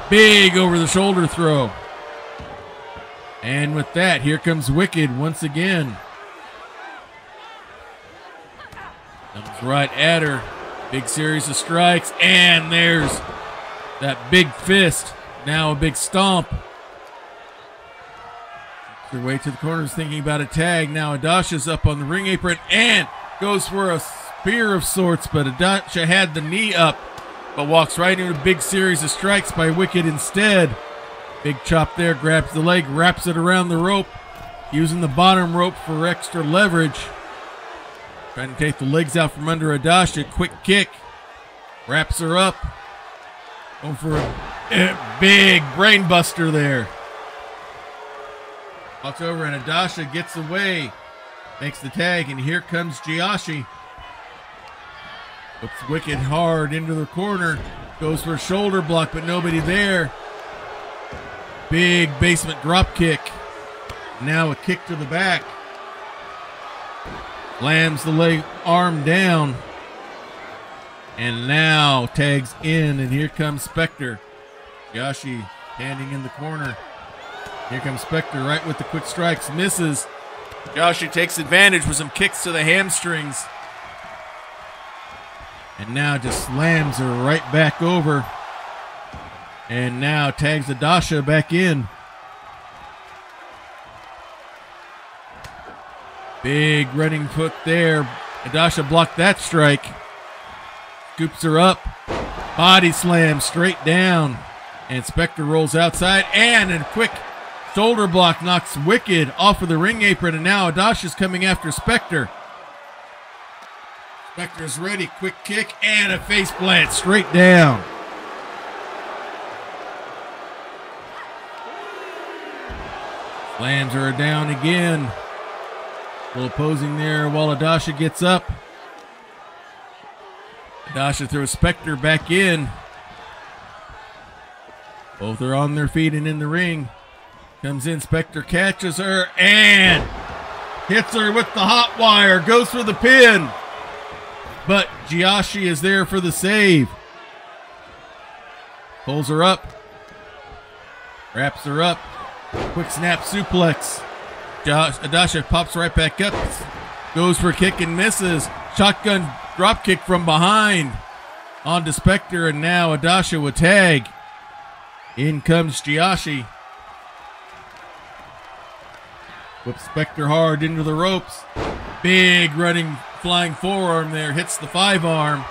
Big over the shoulder throw. And with that, here comes Wicked once again. Comes right at her. Big series of strikes. And there's that big fist. Now a big stomp. Her way to the corners, thinking about a tag. Now Adasha's up on the ring apron and goes for a spear of sorts, but Adasha had the knee up, but walks right into a big series of strikes by Wicked instead. Big chop there, grabs the leg, wraps it around the rope, using the bottom rope for extra leverage. Trying to take the legs out from under Adasha. Quick kick. Wraps her up. Going for a big brain buster there. Walks over and Adasha gets away. Makes the tag, and here comes Jiashi. Looks wicked hard into the corner. Goes for a shoulder block, but nobody there. Big basement drop kick. Now a kick to the back. Slams the leg arm down. And now tags in, and here comes Spectre. Jiashi standing in the corner. Here comes Spectre right with the quick strikes. Misses. Jiashi takes advantage with some kicks to the hamstrings. And now just slams her right back over. And now tags Adasha back in. Big running hook there. Adasha blocked that strike. Scoops her up. Body slam straight down. And Spectre rolls outside. And a quick shoulder block knocks Wicked off of the ring apron. And now Adasha's coming after Spectre. Spectre's ready. Quick kick and a face plant straight down. Slams her down again. A little posing there while Adasha gets up. Adasha throws Spectre back in. Both are on their feet and in the ring. Comes in, Spectre catches her and hits her with the hot wire. Goes for the pin. But Jiashi is there for the save. Pulls her up. Wraps her up. Quick snap suplex. Adasha pops right back up. Goes for a kick and misses. Shotgun drop kick from behind. On to Spectre, and now Adasha with tag. In comes Jiashi. Whips Spectre hard into the ropes. Big running flying forearm there. Hits the 5-arm.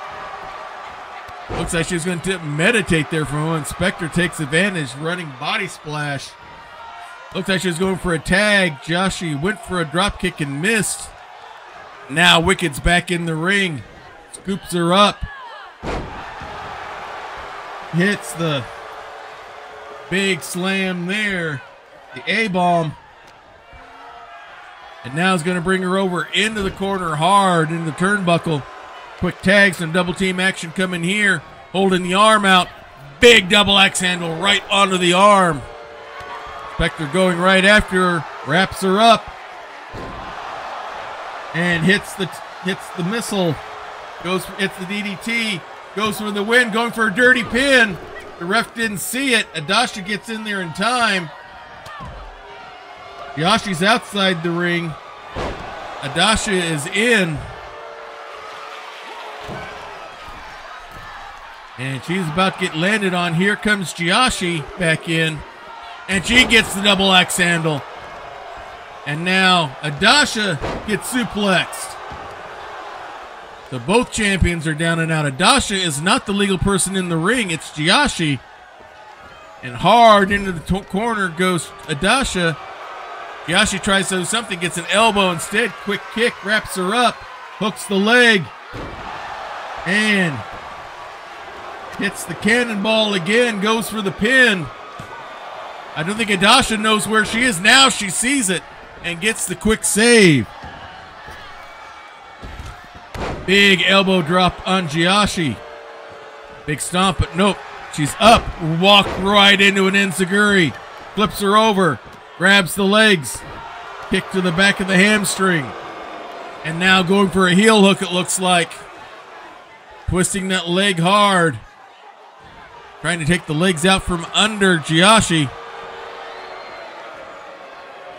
Looks like she's going to meditate there for a moment. Spectre takes advantage. Running body splash. Looks like she was going for a tag. Jiashi went for a drop kick and missed. Now Wicked's back in the ring. Scoops her up. Hits the big slam there. The A-bomb. And now is going to bring her over into the corner hard in the turnbuckle. Quick tags and double team action coming here. Holding the arm out. Big double axe handle right onto the arm. Spectre going right after her. Wraps her up. And hits the missile. Hits the DDT. Goes for the win. Going for a dirty pin. The ref didn't see it. Adasha gets in there in time. Jiashi's outside the ring. Adasha is in. And she's about to get landed on. Here comes Jiashi back in. And she gets the double axe handle. And now Adasha gets suplexed. So both champions are down and out. Adasha is not the legal person in the ring. It's Jiashi. And hard into the corner goes Adasha. Jiashi tries to do something, gets an elbow instead. Quick kick, wraps her up, hooks the leg, and hits the cannonball again, goes for the pin. I don't think Adasha knows where she is. Now she sees it and gets the quick save. Big elbow drop on Jiashi. Big stomp, but nope. She's up, walked right into an enziguri. Flips her over. Grabs the legs. Kick to the back of the hamstring. And now going for a heel hook, it looks like. Twisting that leg hard. Trying to take the legs out from under Jiashi.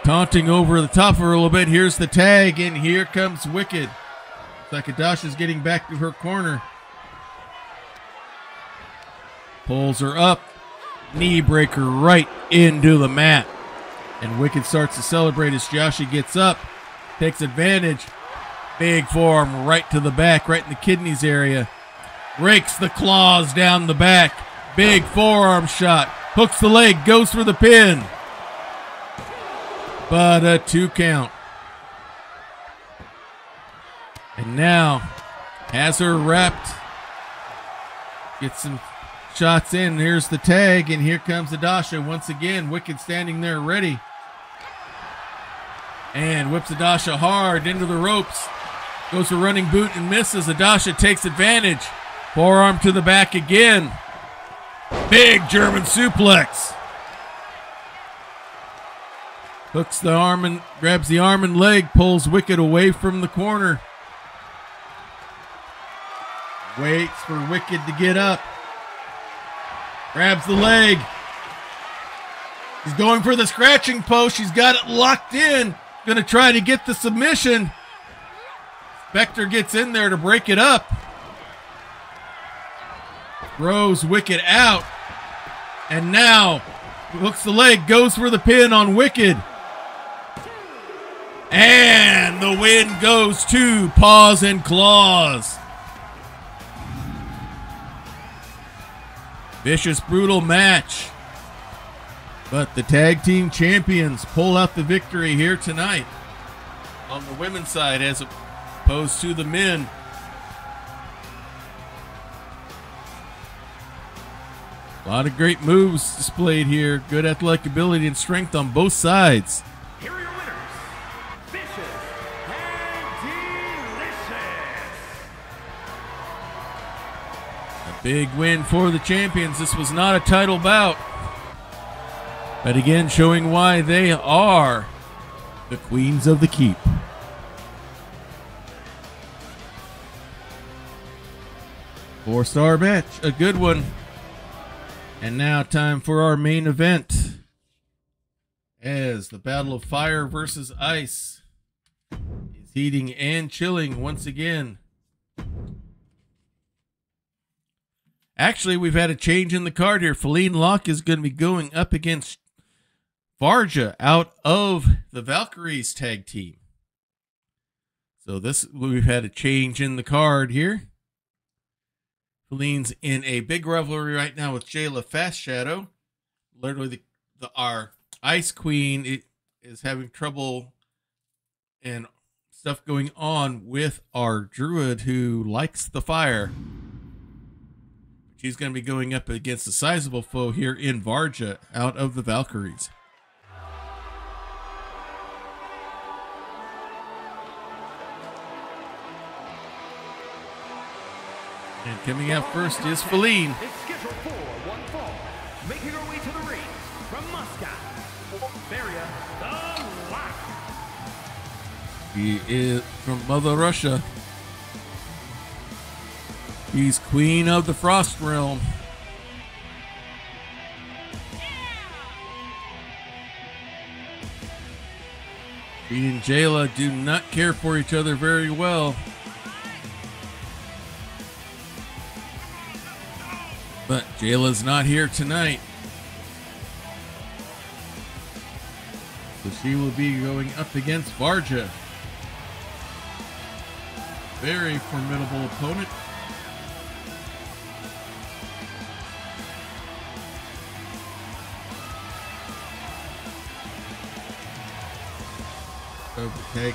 Taunting over the top of her a little bit. Here's the tag, and here comes Wicked. Looks like Adasha's getting back to her corner. Pulls her up. Knee breaker right into the mat. And Wicked starts to celebrate as Jiashi gets up, takes advantage. Big forearm right to the back, right in the kidneys area. Rakes the claws down the back. Big forearm shot. Hooks the leg, goes for the pin. But a 2 count. And now has her wrapped. Gets some shots in. Here's the tag, and here comes Adasha once again. Wicked standing there ready. And whips Adasha hard into the ropes. Goes for running boot and misses. Adasha takes advantage. Forearm to the back again. Big German suplex. Hooks the arm and grabs the arm and leg. Pulls Wicked away from the corner. Waits for Wicked to get up. Grabs the leg. He's going for the scratching post. She's got it locked in. Going to try to get the submission. Spectre gets in there to break it up. Throws Wicked out. And now hooks the leg, goes for the pin on Wicked. And the win goes to Paws and Claws. Vicious, brutal match. But the tag team champions pull out the victory here tonight on the women's side as opposed to the men. A lot of great moves displayed here. Good athletic ability and strength on both sides. Here are your winners, Vicious and Delicious. A big win for the champions. This was not a title bout. But again, showing why they are the Queens of the Keep. Four-star match, a good one. And now time for our main event. As the Battle of Fire versus Ice is heating and chilling once again. Actually, we've had a change in the card here. Feline Locke is going to be going up against Varja out of the Valkyries tag team. So we've had a change in the card here. Feline's in a big rivalry right now with Jayla Fast Shadow. Literally, our Ice Queen is having trouble and stuff going on with our Druid who likes the fire. She's going to be going up against a sizable foe here in Varja out of the Valkyries. And coming out first is Feline. It's scheduled for one fall. Making her way to the ring from Moscow, Varia the Lock. He is from Mother Russia. He's Queen of the Frost Realm. She and Jayla do not care for each other very well. But Jayla's not here tonight. So she will be going up against Varja. Very formidable opponent. Of the tag,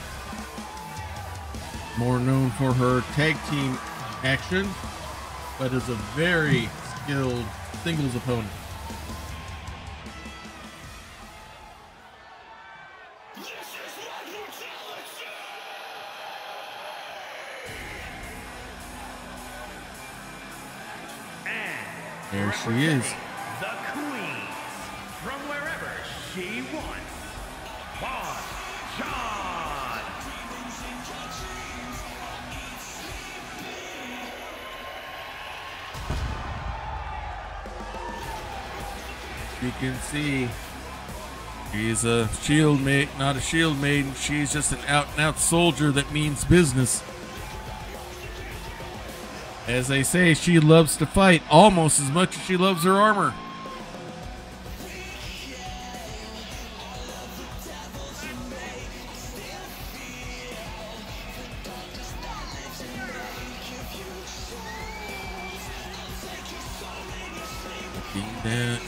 more known for her tag team action, but is a very skilled singles opponent. And There she is. the Queen, from wherever she wants, Boss John. You can see she's a shield maiden, not a shield maiden. She's just an out-and-out soldier that means business. As they say, she loves to fight almost as much as she loves her armor.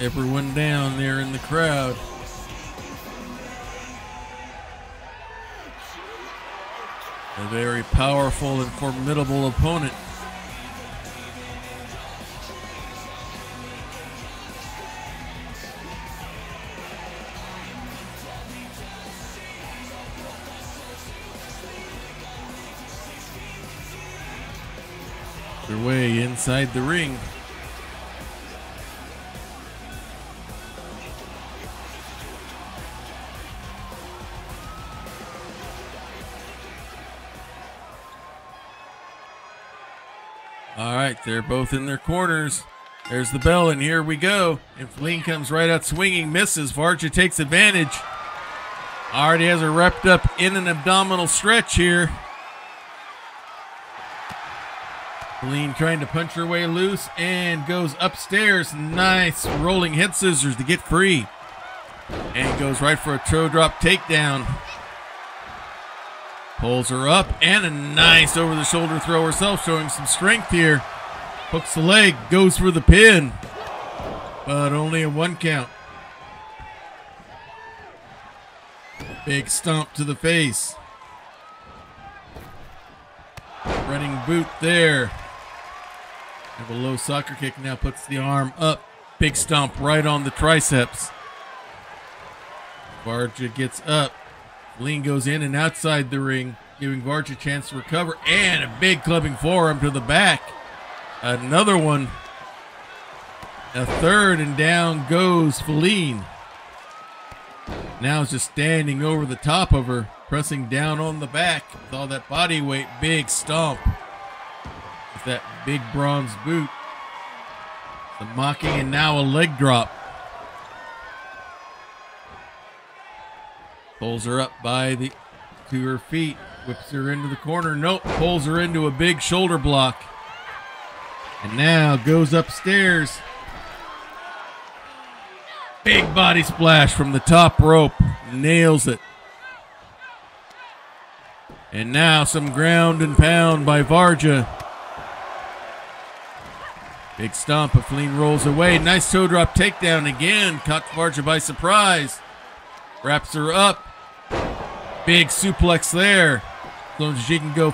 Everyone down there in the crowd. A very powerful and formidable opponent. their way inside the ring. All right, they're both in their corners. There's the bell, and here we go. And Feline comes right out swinging, misses. Varga takes advantage. Already has her wrapped up in an abdominal stretch here. Feline trying to punch her way loose and goes upstairs. Nice rolling head scissors to get free. And goes right for a toe drop takedown. Pulls her up, and a nice over-the-shoulder throw herself, showing some strength here. Hooks the leg, goes for the pin, but only a 1 count. Big stomp to the face. Running boot there. Have a low soccer kick, now puts the arm up. Big stomp right on the triceps. Varga gets up. Feline goes in and outside the ring, giving Varga a chance to recover, and a big clubbing forearm to the back. Another one. A third, and down goes Feline. Now it's just standing over the top of her, pressing down on the back with all that body weight. Big stomp with that big bronze boot. The mocking, and now a leg drop. Pulls her up to her feet, whips her into the corner. Nope, pulls her into a big shoulder block. And now goes upstairs. Big body splash from the top rope. Nails it. And now some ground and pound by Varga. Big stomp, but Feline rolls away. Nice toe drop takedown again. Caught Varga by surprise. Wraps her up. Big suplex there. As long as she can go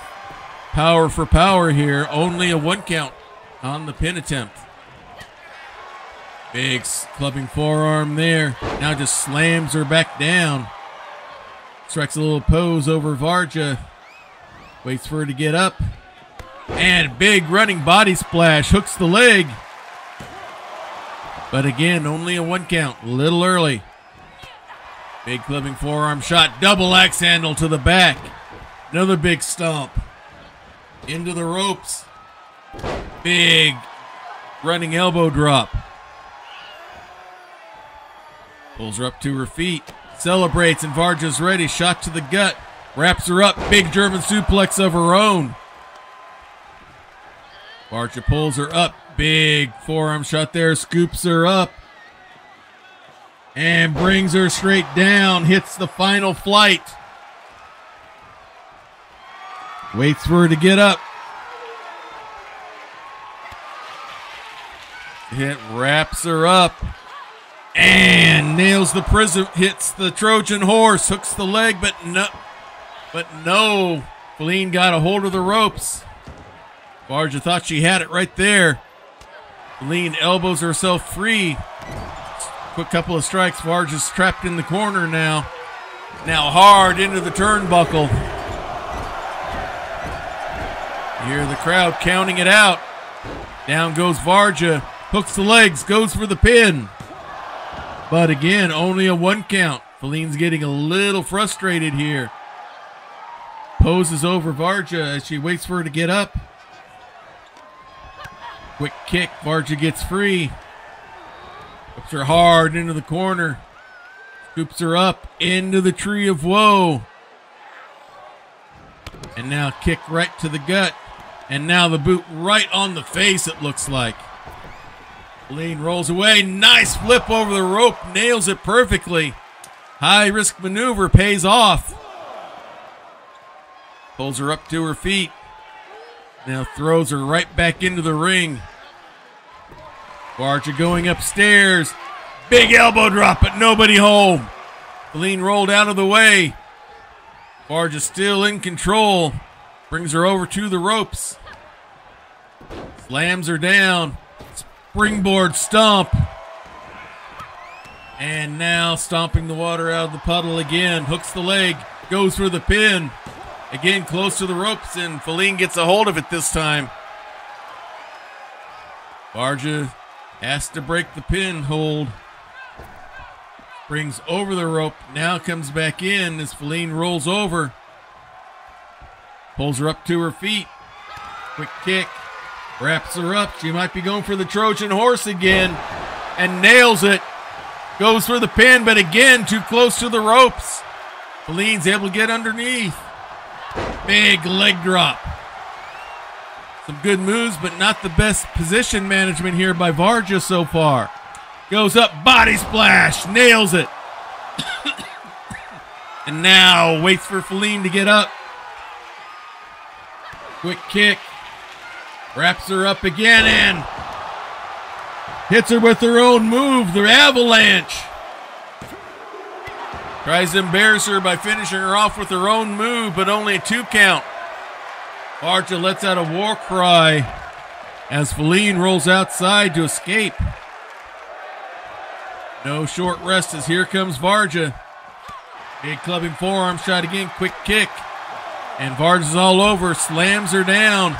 power for power here. Only a 1 count on the pin attempt. Big clubbing forearm there. Now just slams her back down. Strikes a little pose over Varga. Waits for her to get up. And big running body splash. Hooks the leg. But again, only a 1 count. A little early. Big clubbing forearm shot. Double axe handle to the back. Another big stomp. Into the ropes. Big running elbow drop. Pulls her up to her feet. Celebrates, and Varga's ready. Shot to the gut. Wraps her up. Big German suplex of her own. Varga pulls her up. Big forearm shot there. Scoops her up. And brings her straight down. Hits the final flight. Waits for her to get up. It wraps her up. And nails the prism. Hits the Trojan horse. Hooks the leg, but no. Feline got a hold of the ropes. Varga thought she had it right there. Feline elbows herself free. Quick couple of strikes. Varga's trapped in the corner now. Now hard into the turnbuckle. You hear the crowd counting it out. Down goes Varga. Hooks the legs. Goes for the pin. But again, only a 1 count. Feline's getting a little frustrated here. Poses over Varga as she waits for her to get up. Quick kick. Varga gets free. Whips her hard into the corner. Scoops her up into the tree of woe. And now kick right to the gut. And now the boot right on the face, it looks like. Feline rolls away. Nice flip over the rope. Nails it perfectly. High risk maneuver pays off. Pulls her up to her feet. Now throws her right back into the ring. Varga going upstairs. Big elbow drop, but nobody home. Feline rolled out of the way. Varga still in control. Brings her over to the ropes. Slams her down. Springboard stomp. And now stomping the water out of the puddle again. Hooks the leg. Goes for the pin. Again close to the ropes, and Feline gets a hold of it this time. Varga has to break the pin hold. Brings over the rope. Now comes back in as Feline rolls over. Pulls her up to her feet. Quick kick. Wraps her up. She might be going for the Trojan horse again. And nails it. Goes for the pin, but again, too close to the ropes. Feline's able to get underneath. Big leg drop. Some good moves, but not the best position management here by Varga so far. Goes up, body splash, nails it. And now waits for Feline to get up. Quick kick. Wraps her up again and hits her with her own move, the avalanche. Tries to embarrass her by finishing her off with her own move, but only a 2 count. Varga lets out a war cry as Feline rolls outside to escape. No short rest as here comes Varga. Big clubbing forearm shot again, quick kick. And Varga's all over, slams her down.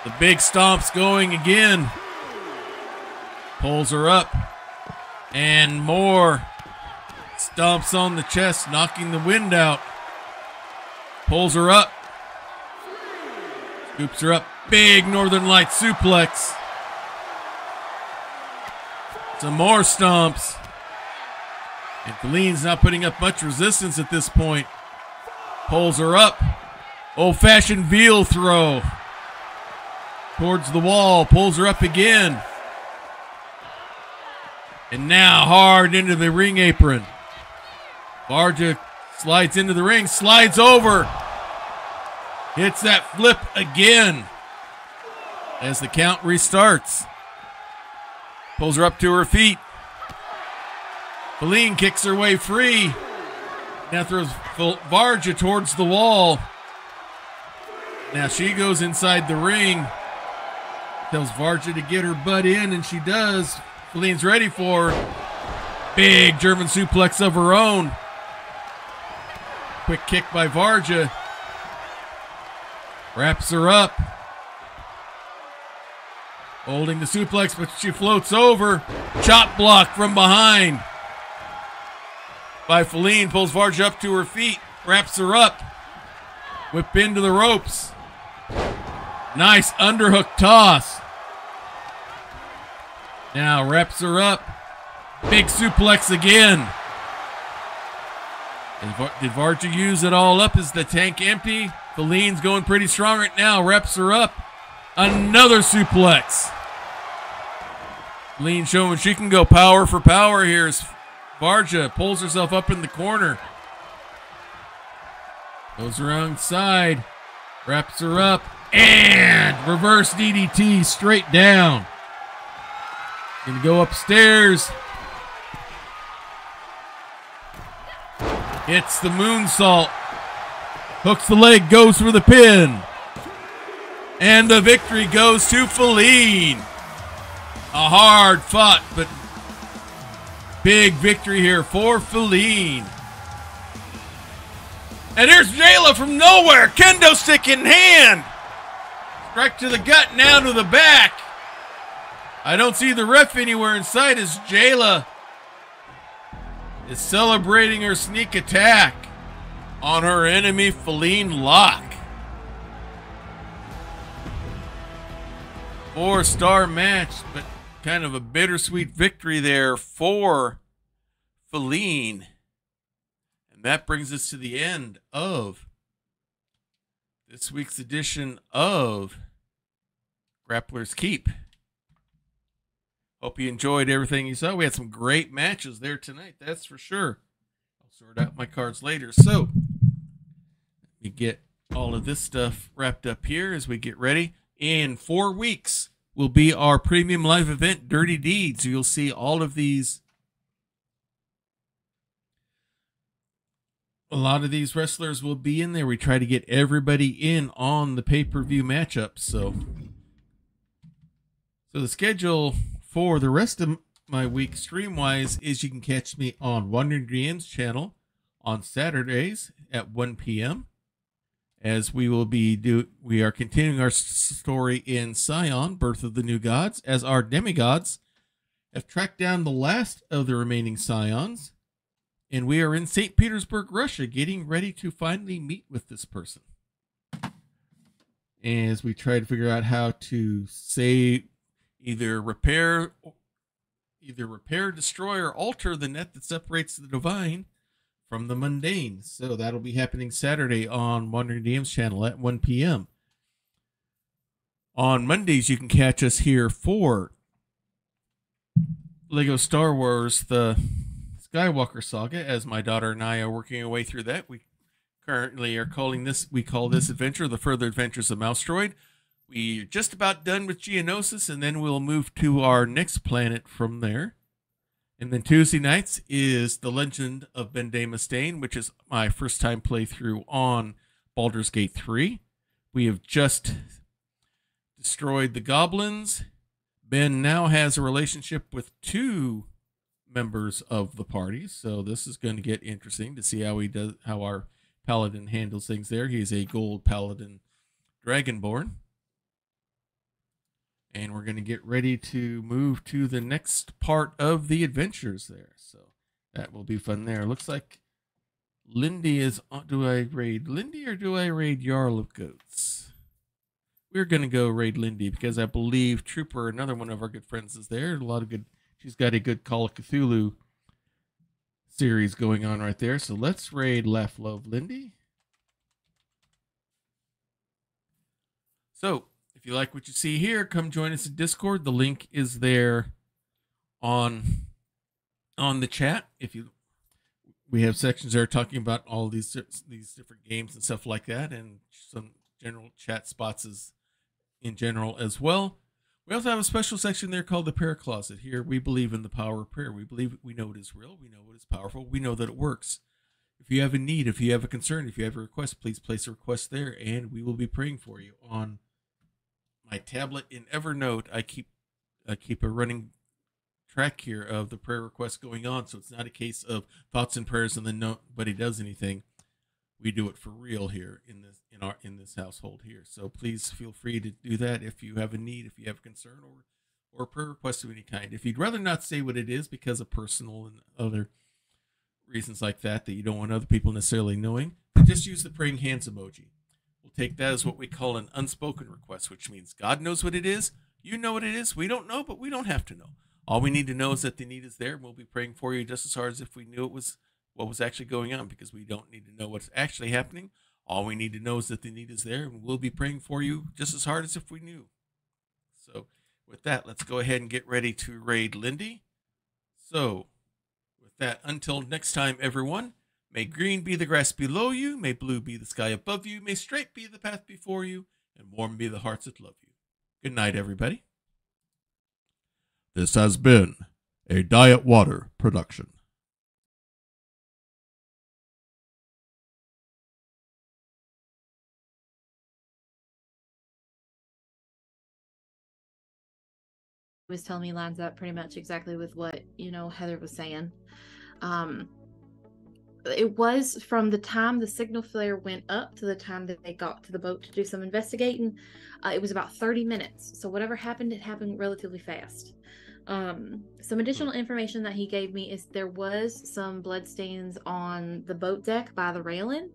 The big stomps going again. Pulls her up. And more. Stomps on the chest, knocking the wind out. Pulls her up. Scoops her up. Big Northern Light suplex. Some more stomps. And Feline's not putting up much resistance at this point. Pulls her up. Old-fashioned veal throw. Towards the wall. Pulls her up again. And now hard into the ring apron. Varga slides into the ring. Slides over. Hits that flip again. As the count restarts. Pulls her up to her feet. Feline kicks her way free. Now throws Varga towards the wall. Now she goes inside the ring. Tells Varga to get her butt in, and she does. Feline's ready for her. Big German suplex of her own. Quick kick by Varga. Wraps her up. Holding the suplex, but she floats over. Chop block from behind by Feline. Pulls Varga up to her feet. Wraps her up. Whip into the ropes. Nice underhook toss. Now wraps her up. Big suplex again. Did Varga use it all up? Is the tank empty? Feline's going pretty strong right now. Wraps her up. Another suplex. Feline showing she can go power for power here as Varga pulls herself up in the corner. Goes around side. Wraps her up. And reverse DDT straight down. Gonna go upstairs. Hits the moonsault. Hooks the leg, goes for the pin. And the victory goes to Feline. A hard fought, but big victory here for Feline. And here's Jayla from nowhere. Kendo stick in hand. Strike to the gut, now to the back. I don't see the ref anywhere in sight as Jayla is celebrating her sneak attack on her enemy, Feline Lock. 4-star match, but kind of a bittersweet victory there for Feline. And that brings us to the end of this week's edition of Grappler's Keep. Hope you enjoyed everything you saw. We had some great matches there tonight, that's for sure. I'll sort out my cards later. So, let me get all of this stuff wrapped up here as we get ready. In 4 weeks will be our premium live event, Dirty Deeds. You'll see all of these. A lot of these wrestlers will be in there. We try to get everybody in on the pay-per-view matchups. So the schedule for the rest of my week stream-wise is you can catch me on Wandering DM's channel on Saturdays at 1 p.m. as we are continuing our story in Scion, Birth of the New Gods, as our demigods have tracked down the last of the remaining Scions, and we are in St. Petersburg, Russia, getting ready to finally meet with this person. As we try to figure out how to either repair, destroy, or alter the net that separates the divine from the mundane. So that'll be happening Saturday on Wandering DM's channel at 1 p.m. On Mondays, you can catch us here for Lego Star Wars, the Skywalker Saga, as my daughter and I are working our way through that. We currently are call this adventure The Further Adventures of Mousetroid. We're just about done with Geonosis, and then we'll move to our next planet from there. And then Tuesday nights is The Legend of Bendé Mustaine, which is my first time playthrough on Baldur's Gate 3. We have just destroyed the goblins. Ben now has a relationship with 2 members of the party, so this is going to get interesting to see how our paladin handles things there. He's a gold paladin dragonborn. And we're going to get ready to move to the next part of the adventures there. So that will be fun there. Looks like Lindy is... Do I raid Lindy or do I raid Jarl of Goats? We're going to go raid Lindy because I believe Trooper, another one of our good friends, is there. She's got a good Call of Cthulhu series going on right there. So let's raid Laugh Love Lindy. So if you like what you see here, come join us in Discord. The link is there on the chat. We have sections there talking about all these different games and stuff like that, and some general chat spots in general as well. We also have a special section there called the Prayer Closet. Here we believe in the power of prayer. We know it is real. We know it is powerful. We know that it works. If you have a need, if you have a concern, if you have a request, please place a request there, and we will be praying for you. On my tablet in Evernote, I keep a running track here of the prayer requests going on, so it's not a case of thoughts and prayers and then nobody does anything. We do it for real here in this household here. So please feel free to do that if you have a need, if you have a concern, or a prayer request of any kind. If you'd rather not say what it is because of personal and other reasons like that you don't want other people necessarily knowing, just use the praying hands emoji. We'll take that as what we call an unspoken request, which means God knows what it is. You know what it is. We don't know, but we don't have to know. All we need to know is that the need is there, and we'll be praying for you just as hard as if we knew what was actually going on, because we don't need to know what's actually happening. All we need to know is that the need is there, and we'll be praying for you just as hard as if we knew. So with that, let's go ahead and get ready to raid Lindy. So with that, until next time, everyone, may green be the grass below you, may blue be the sky above you, may straight be the path before you, and warm be the hearts that love you. Good night, everybody. This has been a Diet Water production. Was telling me lines up pretty much exactly with what Heather was saying. It was from the time the signal flare went up to the time that they got to the boat to do some investigating. It was about 30 minutes. So whatever happened, it happened relatively fast. Some additional information that he gave me is there was some bloodstains on the boat deck by the railing.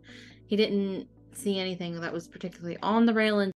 He didn't see anything that was particularly on the railing.